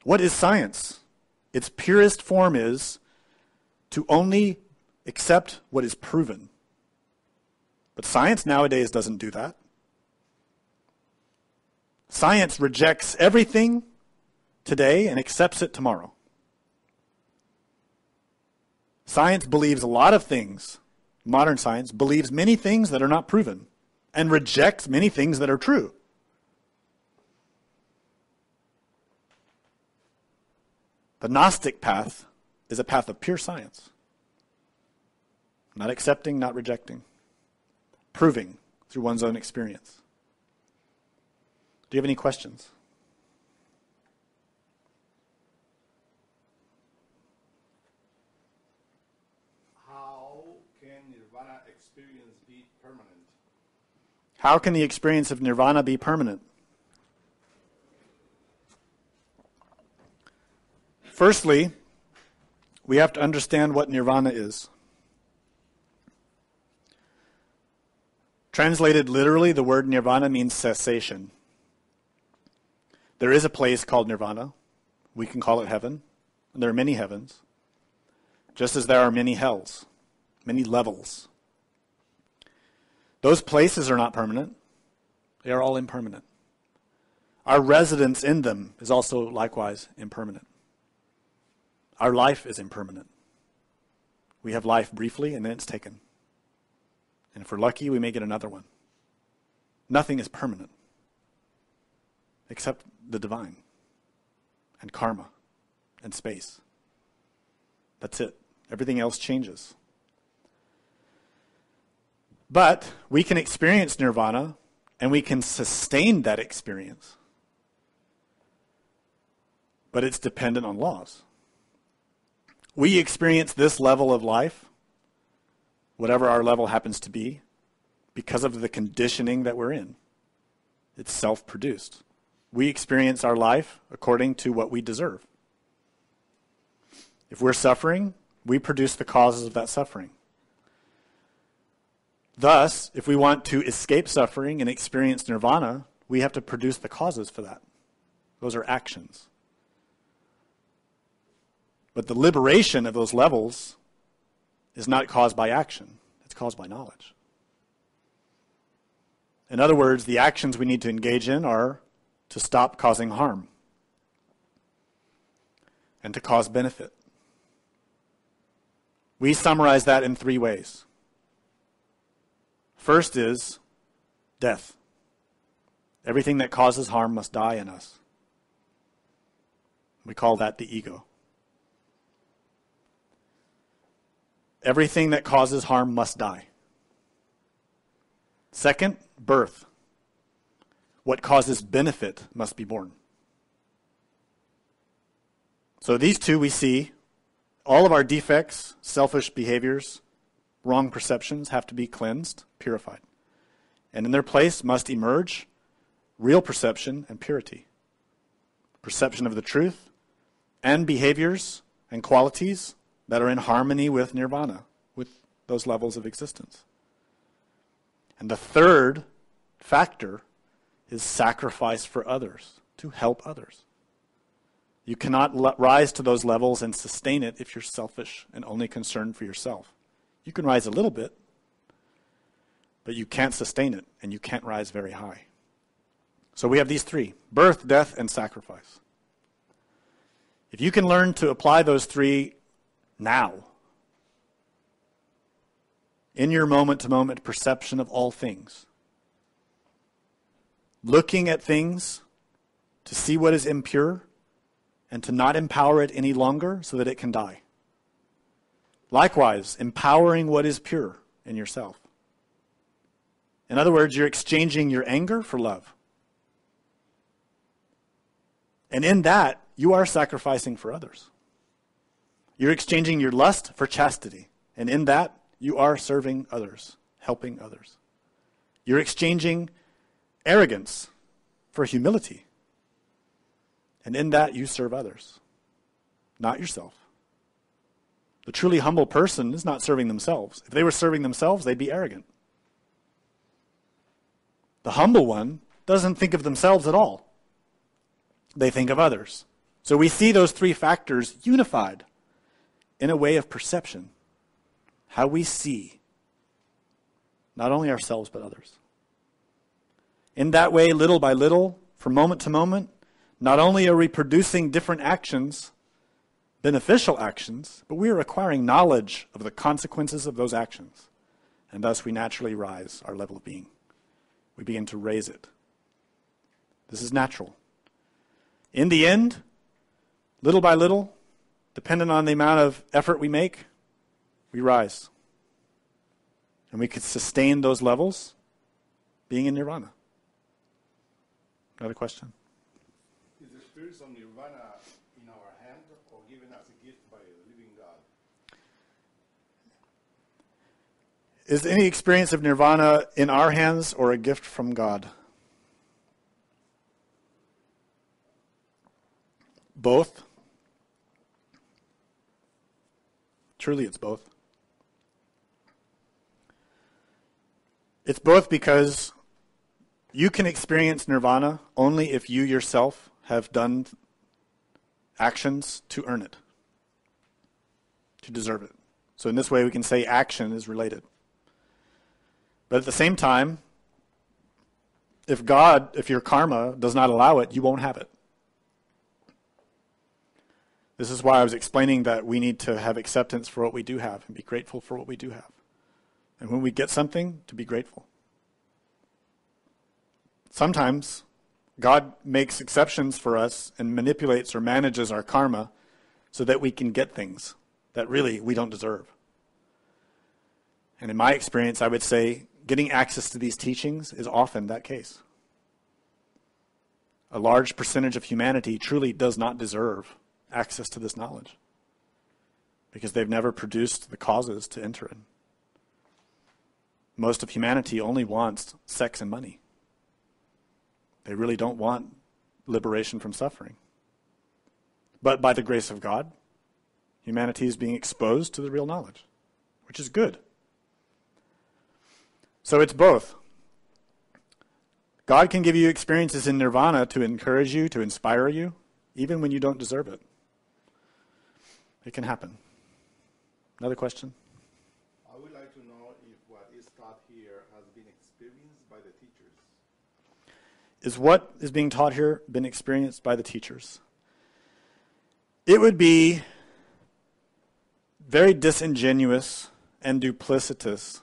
What is science? Its purest form is to only accept what is proven. But science nowadays doesn't do that. Science rejects everything today and accepts it tomorrow. Science believes a lot of things. Modern science believes many things that are not proven and rejects many things that are true. The Gnostic path is a path of pure science. Not accepting, not rejecting. Proving through one's own experience. Do you have any questions? How can nirvana experience be permanent? How can the experience of nirvana be permanent? Firstly, we have to understand what nirvana is. Translated literally, the word nirvana means cessation. There is a place called nirvana. We can call it heaven. And there are many heavens. Just as there are many hells, many levels. Those places are not permanent. They are all impermanent. Our residence in them is also likewise impermanent. Our life is impermanent. We have life briefly and then it's taken. And if we're lucky, we may get another one. Nothing is permanent except the divine and karma and space. That's it. Everything else changes. But we can experience nirvana and we can sustain that experience. But it's dependent on laws. We experience this level of life, whatever our level happens to be, because of the conditioning that we're in. It's self-produced. We experience our life according to what we deserve. If we're suffering, we produce the causes of that suffering. Thus, if we want to escape suffering and experience nirvana, we have to produce the causes for that. Those are actions. But the liberation of those levels is not caused by action. It's caused by knowledge. In other words, the actions we need to engage in are to stop causing harm and to cause benefit. We summarize that in 3 ways. First is death. Everything that causes harm must die in us. We call that the ego. Everything that causes harm must die. Second, birth. What causes benefit must be born. So these 2 we see, all of our defects, selfish behaviors, wrong perceptions have to be cleansed, purified. And in their place must emerge real perception and purity. Perception of the truth and behaviors and qualities that are in harmony with nirvana, with those levels of existence. And the third factor is sacrifice for others, to help others. You cannot rise to those levels and sustain it if you're selfish and only concerned for yourself. You can rise a little bit, but you can't sustain it, and you can't rise very high. So we have these three: birth, death, and sacrifice. If you can learn to apply those three now, in your moment-to-moment perception of all things, looking at things to see what is impure and to not empower it any longer so that it can die. Likewise, empowering what is pure in yourself. In other words, you're exchanging your anger for love. And in that, you are sacrificing for others. You're exchanging your lust for chastity. And in that, you are serving others, helping others. You're exchanging arrogance for humility. And in that, you serve others, not yourself. The truly humble person is not serving themselves. If they were serving themselves, they'd be arrogant. The humble one doesn't think of themselves at all. They think of others. So we see those three factors unified in a way of perception. How we see not only ourselves but others. In that way, little by little, from moment to moment, not only are we producing different actions, beneficial actions, but we are acquiring knowledge of the consequences of those actions. And thus we naturally rise our level of being. We begin to raise it. This is natural. In the end, little by little, depending on the amount of effort we make, we rise. And we could sustain those levels being in nirvana. Another question? Is the spirit of nirvana in our hand or given as a gift by a living God? Is any experience of nirvana in our hands or a gift from God? Both. Truly, it's both. It's both because you can experience nirvana only if you yourself have done actions to earn it, to deserve it. So in this way, we can say action is related. But at the same time, if your karma does not allow it, you won't have it. This is why I was explaining that we need to have acceptance for what we do have and be grateful for what we do have. And when we get something, to be grateful. Sometimes God makes exceptions for us and manipulates or manages our karma so that we can get things that really we don't deserve. And in my experience, I would say getting access to these teachings is often that case. A large percentage of humanity truly does not deserve access to this knowledge because they've never produced the causes to enter it. Most of humanity only wants sex and money. They really don't want liberation from suffering. But by the grace of God, humanity is being exposed to the real knowledge, which is good. So it's both. God can give you experiences in nirvana to encourage you, to inspire you, even when you don't deserve it. It can happen. Another question? I would like to know if what is taught here has been experienced by the teachers. Is what is being taught here been experienced by the teachers? It would be very disingenuous and duplicitous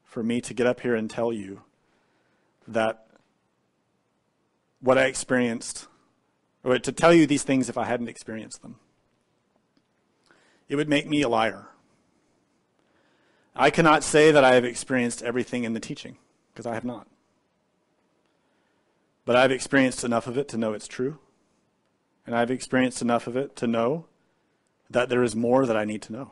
for me to get up here and tell you that what I experienced, or to tell you these things if I hadn't experienced them. It would make me a liar. I cannot say that I have experienced everything in the teaching, because I have not. But I've experienced enough of it to know it's true, and I've experienced enough of it to know that there is more that I need to know.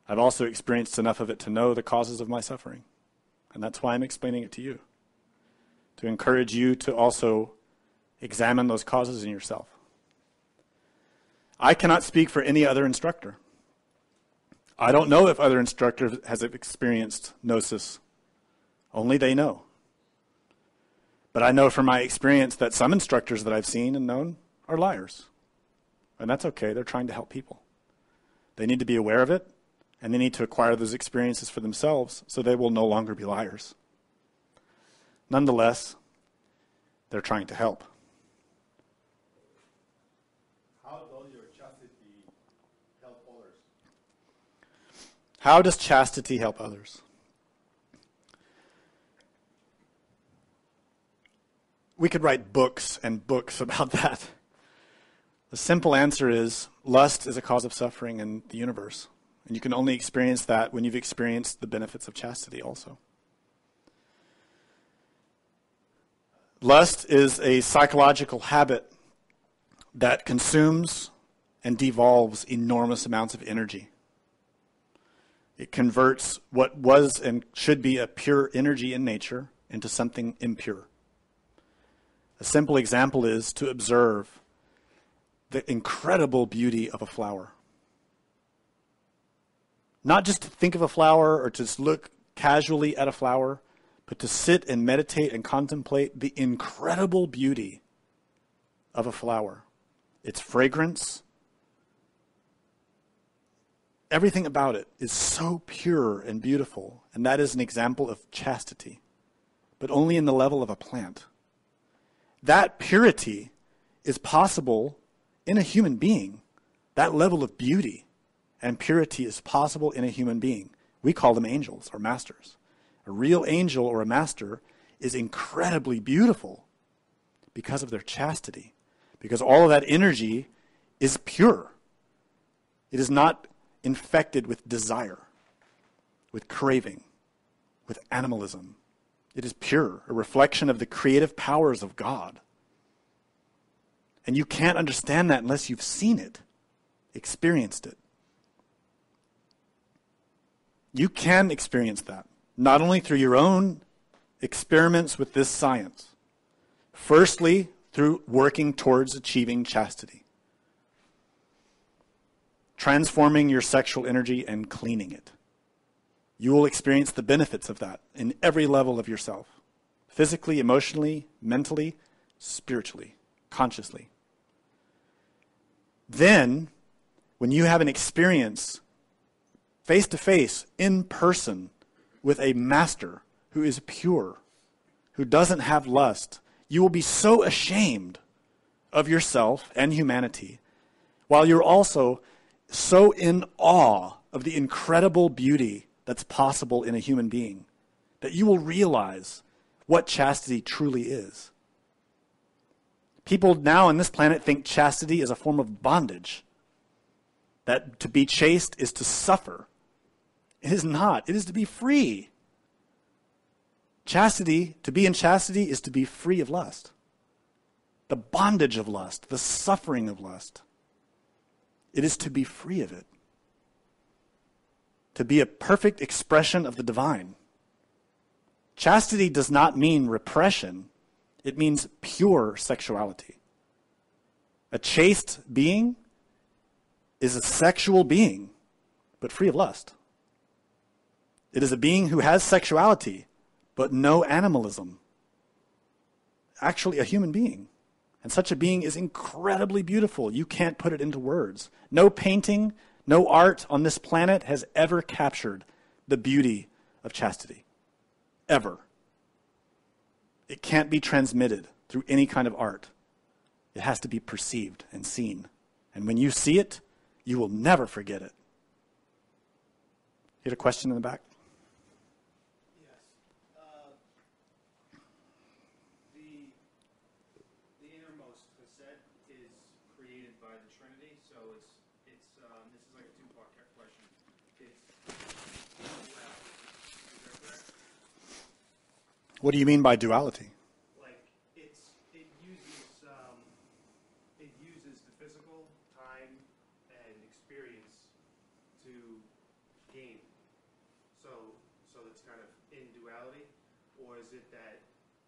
I've also experienced enough of it to know the causes of my suffering, and that's why I'm explaining it to you. to encourage you to also examine those causes in yourself. I cannot speak for any other instructor. I don't know if other instructors has experienced Gnosis. Only they know. But I know from my experience that some instructors that I've seen and known are liars. And that's okay. They're trying to help people. They need to be aware of it, and they need to acquire those experiences for themselves so they will no longer be liars. Nonetheless, they're trying to help. How does your chastity help others? How does chastity help others? We could write books and books about that. The simple answer is lust is a cause of suffering in the universe. And you can only experience that when you've experienced the benefits of chastity also. Lust is a psychological habit that consumes and devolves enormous amounts of energy. It converts what was and should be a pure energy in nature into something impure. A simple example is to observe the incredible beauty of a flower. Not just to think of a flower or to just look casually at a flower, but to sit and meditate and contemplate the incredible beauty of a flower. Its fragrance, everything about it is so pure and beautiful, and that is an example of chastity, but only in the level of a plant. That purity is possible in a human being. That level of beauty and purity is possible in a human being. We call them angels or masters. A real angel or a master is incredibly beautiful because of their chastity, because all of that energy is pure. It is not infected with desire, with craving, with animalism. It is pure, a reflection of the creative powers of God. And you can't understand that unless you've seen it, experienced it. You can experience that, not only through your own experiments with this science. Firstly, through working towards achieving chastity. Transforming your sexual energy and cleaning it. You will experience the benefits of that in every level of yourself. Physically, emotionally, mentally, spiritually, consciously. Then, when you have an experience face to face, in person, with a master who is pure, who doesn't have lust, you will be so ashamed of yourself and humanity, while you're also so in awe of the incredible beauty that's possible in a human being, that you will realize what chastity truly is. People now on this planet think chastity is a form of bondage, that to be chaste is to suffer. It is not. It is to be free. Chastity, to be in chastity, is to be free of lust. The bondage of lust, the suffering of lust. It is to be free of it. To be a perfect expression of the divine. Chastity does not mean repression. It means pure sexuality. A chaste being is a sexual being, but free of lust. It is a being who has sexuality, but no animalism. Actually, a human being. And such a being is incredibly beautiful. You can't put it into words. No painting, no art on this planet has ever captured the beauty of chastity. Ever. It can't be transmitted through any kind of art. It has to be perceived and seen. And when you see it, you will never forget it. You had a question in the back? Yes. The innermost facet is created by the Trinity, so it's this is like a two-part question. It's duality. Is that correct? What do you mean by duality? Like it uses the physical time and experience to gain. So it's kind of in duality, or is it that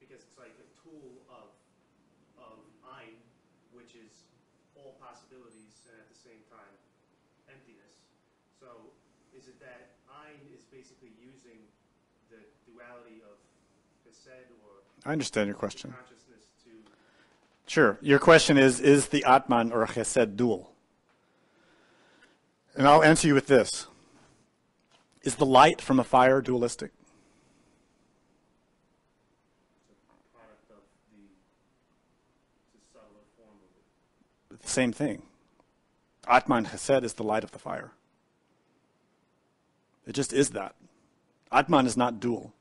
because it's like a tool of ein, which is all possibilities and at the same time emptiness. So is it that ein is basically using the duality of chesed or I understand your question. consciousness to... Sure. Your question is the Atman or chesed dual? And I'll answer you with this. Is the light from a fire dualistic? product of the subtler form of it. The same thing. Atman chesed is the light of the fire. It just is that. Atman is not dual.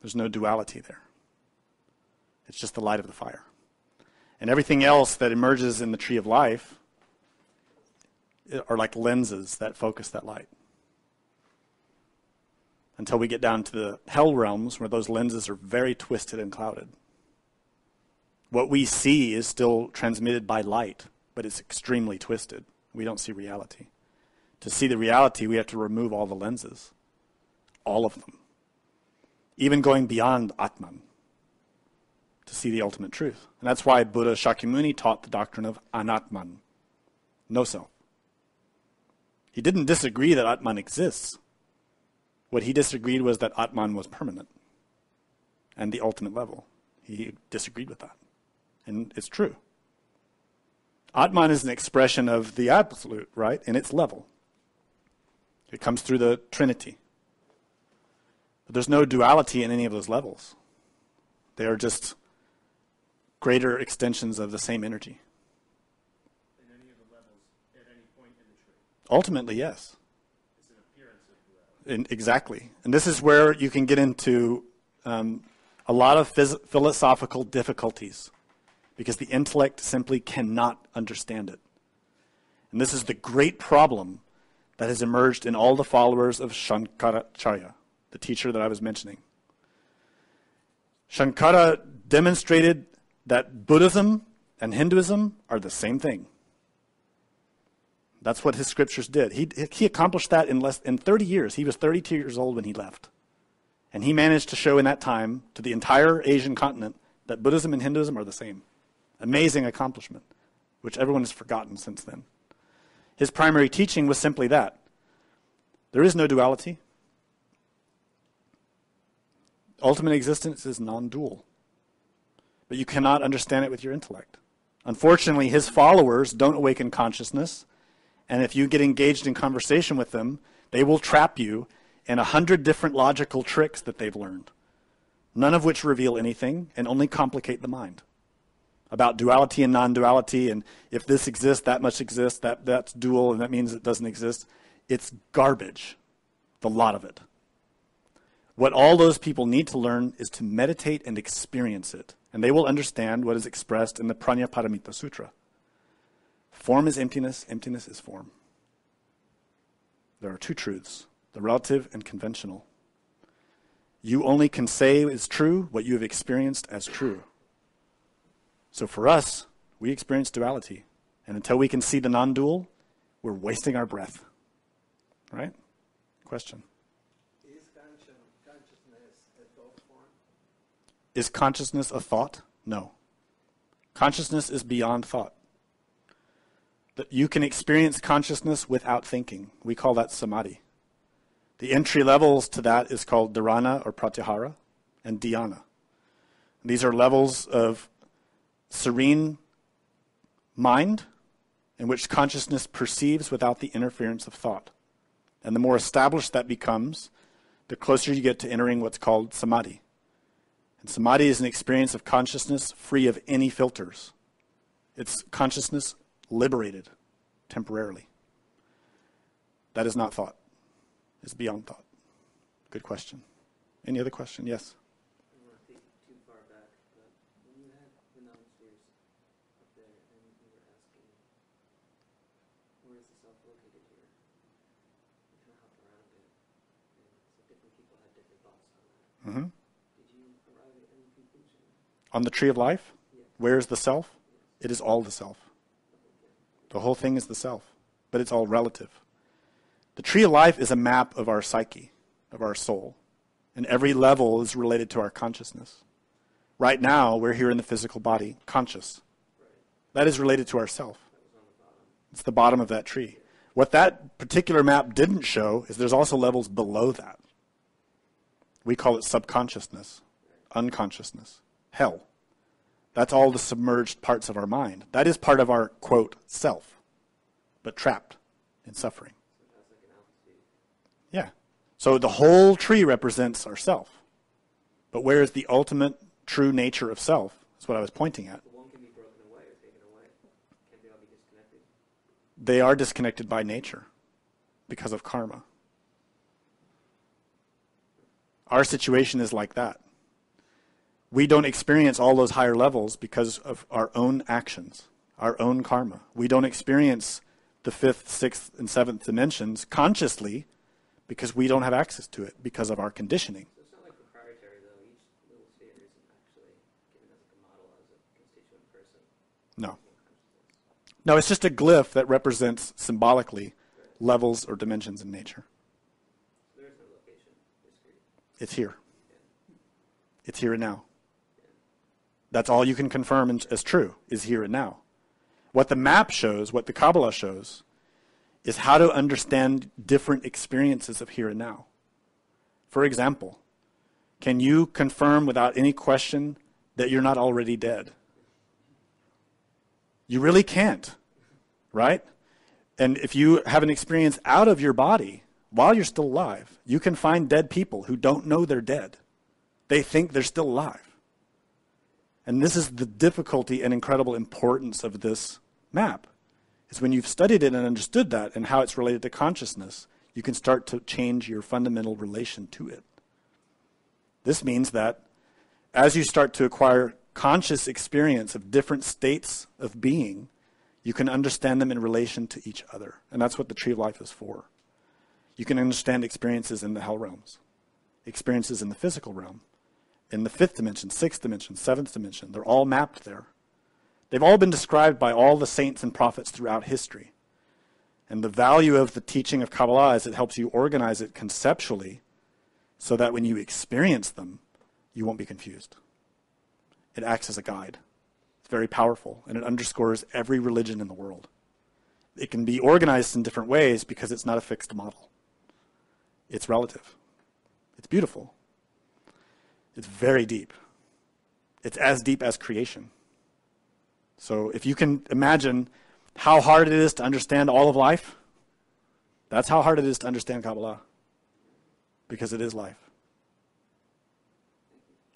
There's no duality there. It's just the light of the fire. And everything else that emerges in the tree of life are like lenses that focus that light. Until we get down to the hell realms where those lenses are very twisted and clouded. What we see is still transmitted by light, but it's extremely twisted. We don't see reality. To see the reality, we have to remove all the lenses. All of them. Even going beyond Atman to see the ultimate truth. And that's why Buddha Shakyamuni taught the doctrine of anatman, no self. He didn't disagree that Atman exists. What he disagreed was that Atman was permanent and the ultimate level. He disagreed with that. And it's true. Atman is an expression of the absolute, right, in its level. It comes through the Trinity. But there's no duality in any of those levels. They are just greater extensions of the same energy. In any of the levels, at any point in the tree. Ultimately, yes. It's an appearance of duality. Exactly. And this is where you can get into a lot of philosophical difficulties because the intellect simply cannot understand it. And this is the great problem that has emerged in all the followers of Shankaracharya, the teacher that I was mentioning. Shankara demonstrated that Buddhism and Hinduism are the same thing. That's what his scriptures did. He accomplished that in 30 years. He was 32 years old when he left. And he managed to show in that time to the entire Asian continent that Buddhism and Hinduism are the same. Amazing accomplishment, which everyone has forgotten since then. His primary teaching was simply that. There is no duality. Ultimate existence is non-dual. But you cannot understand it with your intellect. Unfortunately, his followers don't awaken consciousness, and if you get engaged in conversation with them, they will trap you in 100 different logical tricks that they've learned, none of which reveal anything and only complicate the mind. About duality and non-duality, and if this exists, that must exist, that's dual, and that means it doesn't exist. It's garbage, the lot of it. What all those people need to learn is to meditate and experience it, and they will understand what is expressed in the Prajnaparamita Sutra. Form is emptiness, emptiness is form. There are two truths, the relative and conventional. You only can say is true what you have experienced as true. So for us, we experience duality. And until we can see the non-dual, we're wasting our breath. Right? Question. Is consciousness a thought form? Is consciousness a thought? No. Consciousness is beyond thought. That you can experience consciousness without thinking. We call that samadhi. The entry levels to that is called dharana or pratyahara and dhyana. These are levels of serene mind in which consciousness perceives without the interference of thought. And the more established that becomes, the closer you get to entering what's called samadhi. And samadhi is an experience of consciousness free of any filters. It's consciousness liberated temporarily. That is not thought. It's beyond thought. Good question. Any other question? Yes? I don't want to take it too far back, but when you had the non-spheres up there and you were asking, where is the self located here? You kind of hopped around a bit. And so different people had different thoughts on that. Mm-hmm. Did you arrive at any conclusion? On the tree of life? Yes. Where is the self? It is all the self. The whole thing is the self, but it's all relative. The tree of life is a map of our psyche, of our soul. And every level is related to our consciousness. Right now, we're here in the physical body, conscious. That is related to ourself. It's the bottom of that tree. What that particular map didn't show is there's also levels below that. We call it subconsciousness, unconsciousness, hell. That's all the submerged parts of our mind. That is part of our, quote, self, but trapped in suffering. Yeah. So the whole tree represents ourself. But where is the ultimate true nature of self? That's what I was pointing at. One can be broken away or taken away. Can't they all be disconnected? They are disconnected by nature because of karma. Our situation is like that. We don't experience all those higher levels because of our own actions, our own karma. We don't experience the 5th, 6th, and 7th dimensions consciously because we don't have access to it because of our conditioning. So it's not like proprietary, though. Each little sphere isn't actually given as a model as a constituent person. No. No, it's just a glyph that represents symbolically levels or dimensions in nature. So there's no location. Discrete. It's here. Yeah. It's here and now. That's all you can confirm as true, is here and now. What the map shows, what the Kabbalah shows, is how to understand different experiences of here and now. For example, can you confirm without any question that you're not already dead? You really can't, right? And if you have an experience out of your body while you're still alive, you can find dead people who don't know they're dead. They think they're still alive. And this is the difficulty and incredible importance of this map. Is when you've studied it and understood that and how it's related to consciousness, you can start to change your fundamental relation to it. This means that as you start to acquire conscious experience of different states of being, you can understand them in relation to each other. And that's what the Tree of Life is for. You can understand experiences in the hell realms, experiences in the physical realm, in the 5th dimension, 6th dimension, 7th dimension. They're all mapped there. They've all been described by all the saints and prophets throughout history. And the value of the teaching of Kabbalah is it helps you organize it conceptually so that when you experience them, you won't be confused. It acts as a guide. It's very powerful, and it underscores every religion in the world. It can be organized in different ways because it's not a fixed model. It's relative. It's beautiful. It's very deep. It's as deep as creation. So if you can imagine how hard it is to understand all of life, that's how hard it is to understand Kabbalah. Because it is life.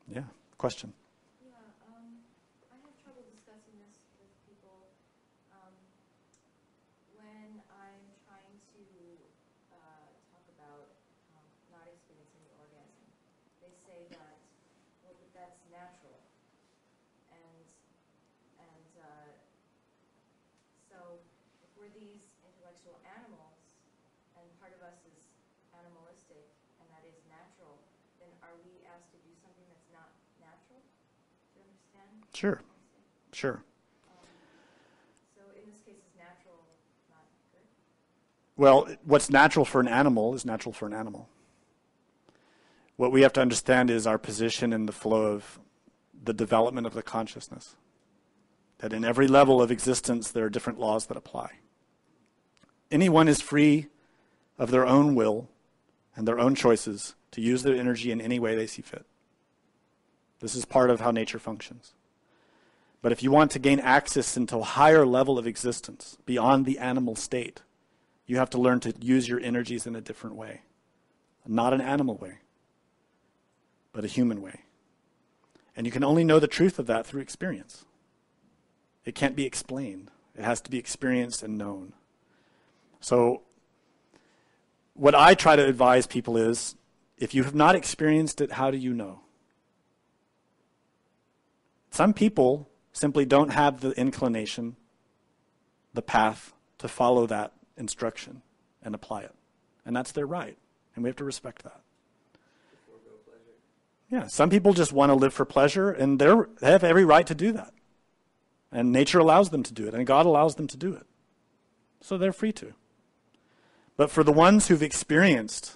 Yeah, question. Yeah, I have trouble discussing this with people when I'm trying to talk about not experiencing the orgasm. They say that, well, that's natural. So if we're these intellectual animals, and part of us is animalistic, and that is natural, then are we asked to do something that's not natural? Do you understand? Sure. Sure. So in this case, is natural not good? Well, what's natural for an animal is natural for an animal. What we have to understand is our position in the flow of the development of the consciousness. That in every level of existence, there are different laws that apply. Anyone is free of their own will and their own choices to use their energy in any way they see fit. This is part of how nature functions. But if you want to gain access into a higher level of existence, beyond the animal state, you have to learn to use your energies in a different way. Not an animal way, but a human way. And you can only know the truth of that through experience. It can't be explained. It has to be experienced and known. So what I try to advise people is, if you have not experienced it, how do you know? Some people simply don't have the inclination, the path to follow that instruction and apply it. And that's their right. And we have to respect that. Yeah, some people just want to live for pleasure, and they have every right to do that. And nature allows them to do it, and God allows them to do it. So they're free to. But for the ones who've experienced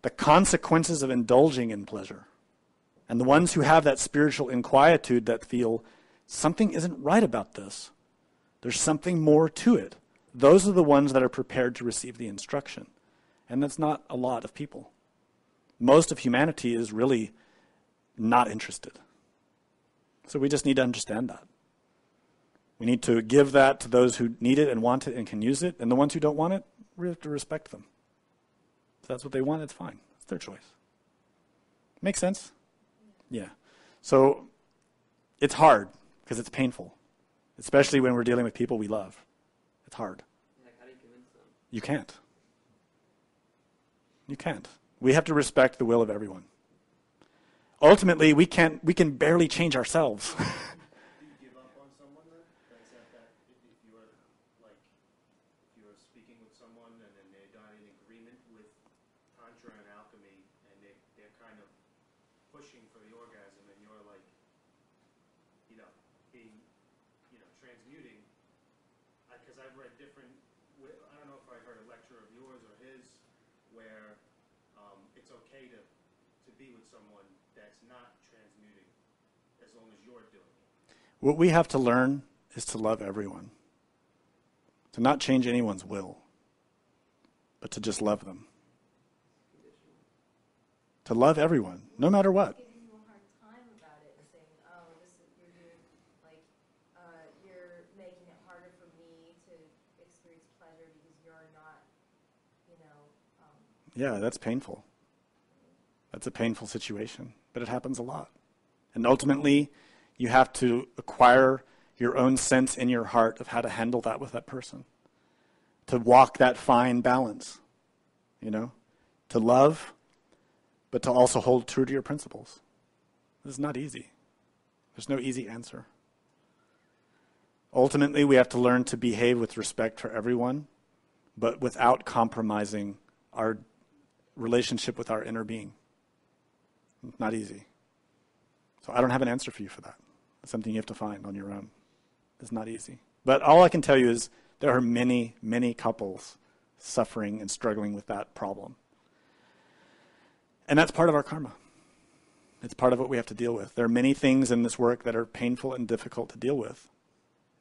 the consequences of indulging in pleasure. And the ones who have that spiritual inquietude that feel something isn't right about this, there's something more to it, those are the ones that are prepared to receive the instruction. And that's not a lot of people. Most of humanity is really not interested. So we just need to understand that. We need to give that to those who need it and want it and can use it. And the ones who don't want it, we have to respect them. If that's what they want, it's fine. It's their choice. Make sense? Yeah. So it's hard because it's painful, especially when we're dealing with people we love. It's hard. Like, how do you convince them? You can't. You can't. We have to respect the will of everyone. Ultimately, we can barely change ourselves. Do you give up on someone then? That's that if you're like, if you're speaking with someone and then they're not in agreement with Tantra and alchemy and they're kind of pushing for the orgasm and you're like, being, transmuting. Because I've read different, I don't know if I heard a lecture of yours or his where it's okay to be with someone that's not transmuting as long as you're doing it. What we have to learn is to love everyone. To not change anyone's will, but to just love them. To love everyone, no matter what. Giving you a hard time about it and saying, oh, you're doing, like, you're making it harder for me to experience pleasure because you're not, Yeah, that's painful. That's a painful situation, but it happens a lot. And ultimately, you have to acquire your own sense in your heart of how to handle that with that person. To walk that fine balance, to love, but to also hold true to your principles. This is not easy. There's no easy answer. Ultimately, we have to learn to behave with respect for everyone, but without compromising our relationship with our inner being. It's not easy. So I don't have an answer for you for that. It's something you have to find on your own. It's not easy. But all I can tell you is there are many, many couples suffering and struggling with that problem. And that's part of our karma. It's part of what we have to deal with. There are many things in this work that are painful and difficult to deal with.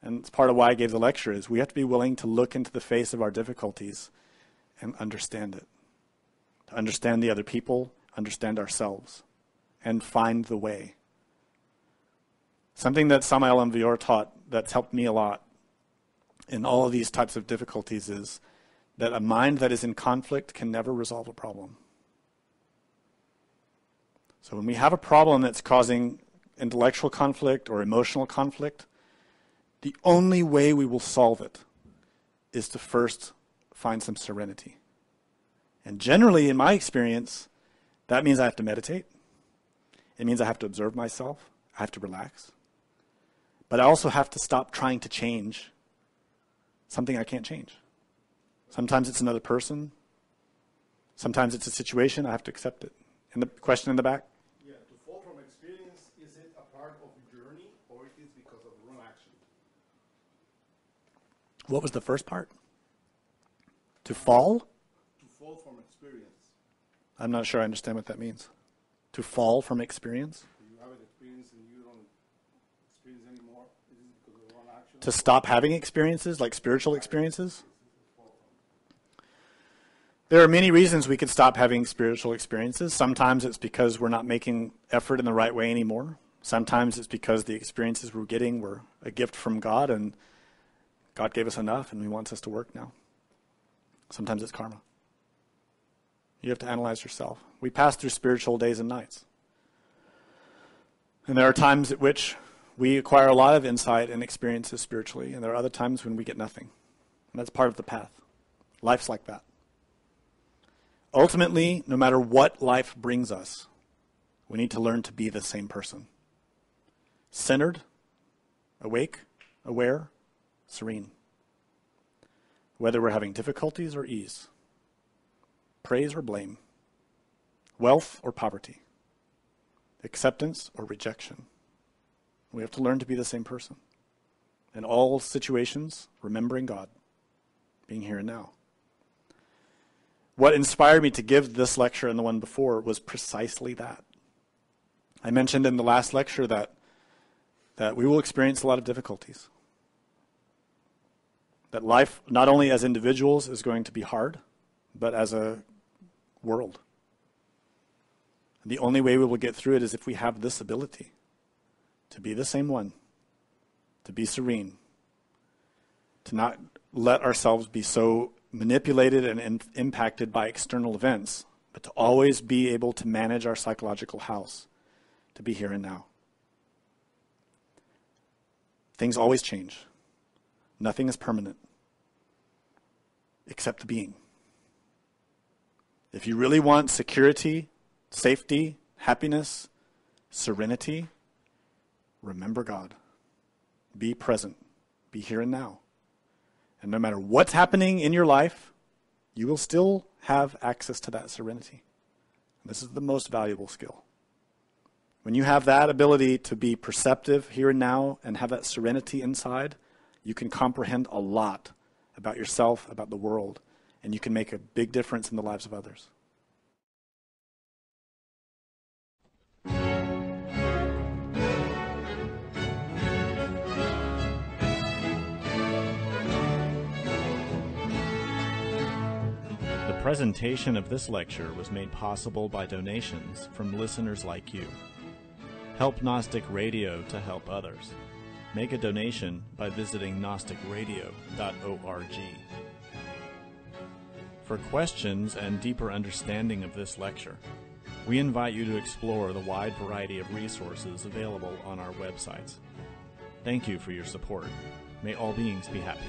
And it's part of why I gave the lecture is we have to be willing to look into the face of our difficulties and understand it. To understand the other people, understand ourselves, and find the way. Something that Samael and Vior taught that's helped me a lot in all of these types of difficulties is that a mind that is in conflict can never resolve a problem. So when we have a problem that's causing intellectual conflict or emotional conflict, the only way we will solve it is to first find some serenity. And generally, in my experience, that means I have to meditate. It means I have to observe myself. I have to relax. But I also have to stop trying to change something I can't change. Sometimes it's another person. Sometimes it's a situation. I have to accept it. And the question in the back? Yeah, to fall from experience, is it a part of the journey or it is because of wrong action? What was the first part? To fall? To fall from experience. I'm not sure I understand what that means. To fall from experience? You have an experience and you don't experience anymore. Is it because of wrong action? To stop having experiences, like spiritual experiences? There are many reasons we could stop having spiritual experiences. Sometimes it's because we're not making effort in the right way anymore. Sometimes it's because the experiences we're getting were a gift from God and God gave us enough and He wants us to work now. Sometimes it's karma. You have to analyze yourself. We pass through spiritual days and nights. And there are times at which we acquire a lot of insight and experiences spiritually, and there are other times when we get nothing. And that's part of the path. Life's like that. Ultimately, no matter what life brings us, we need to learn to be the same person. Centered, awake, aware, serene. Whether we're having difficulties or ease, praise or blame, wealth or poverty, acceptance or rejection. We have to learn to be the same person. In all situations, remembering God, being here and now. what inspired me to give this lecture and the one before was precisely that. I mentioned in the last lecture that we will experience a lot of difficulties. That life, not only as individuals, is going to be hard, but as a world. And the only way we will get through it is if we have this ability to be the same one, to be serene, to not let ourselves be so manipulated and impacted by external events, but to always be able to manage our psychological house, to be here and now. Things always change. Nothing is permanent, except the being. If you really want security, safety, happiness, serenity, remember God. Be present. Be here and now. And no matter what's happening in your life, you will still have access to that serenity. This is the most valuable skill. When you have that ability to be perceptive here and now and have that serenity inside, you can comprehend a lot about yourself, about the world, and you can make a big difference in the lives of others. The presentation of this lecture was made possible by donations from listeners like you. Help Gnostic Radio to help others. Make a donation by visiting gnosticradio.org. For questions and deeper understanding of this lecture, we invite you to explore the wide variety of resources available on our websites. Thank you for your support. May all beings be happy.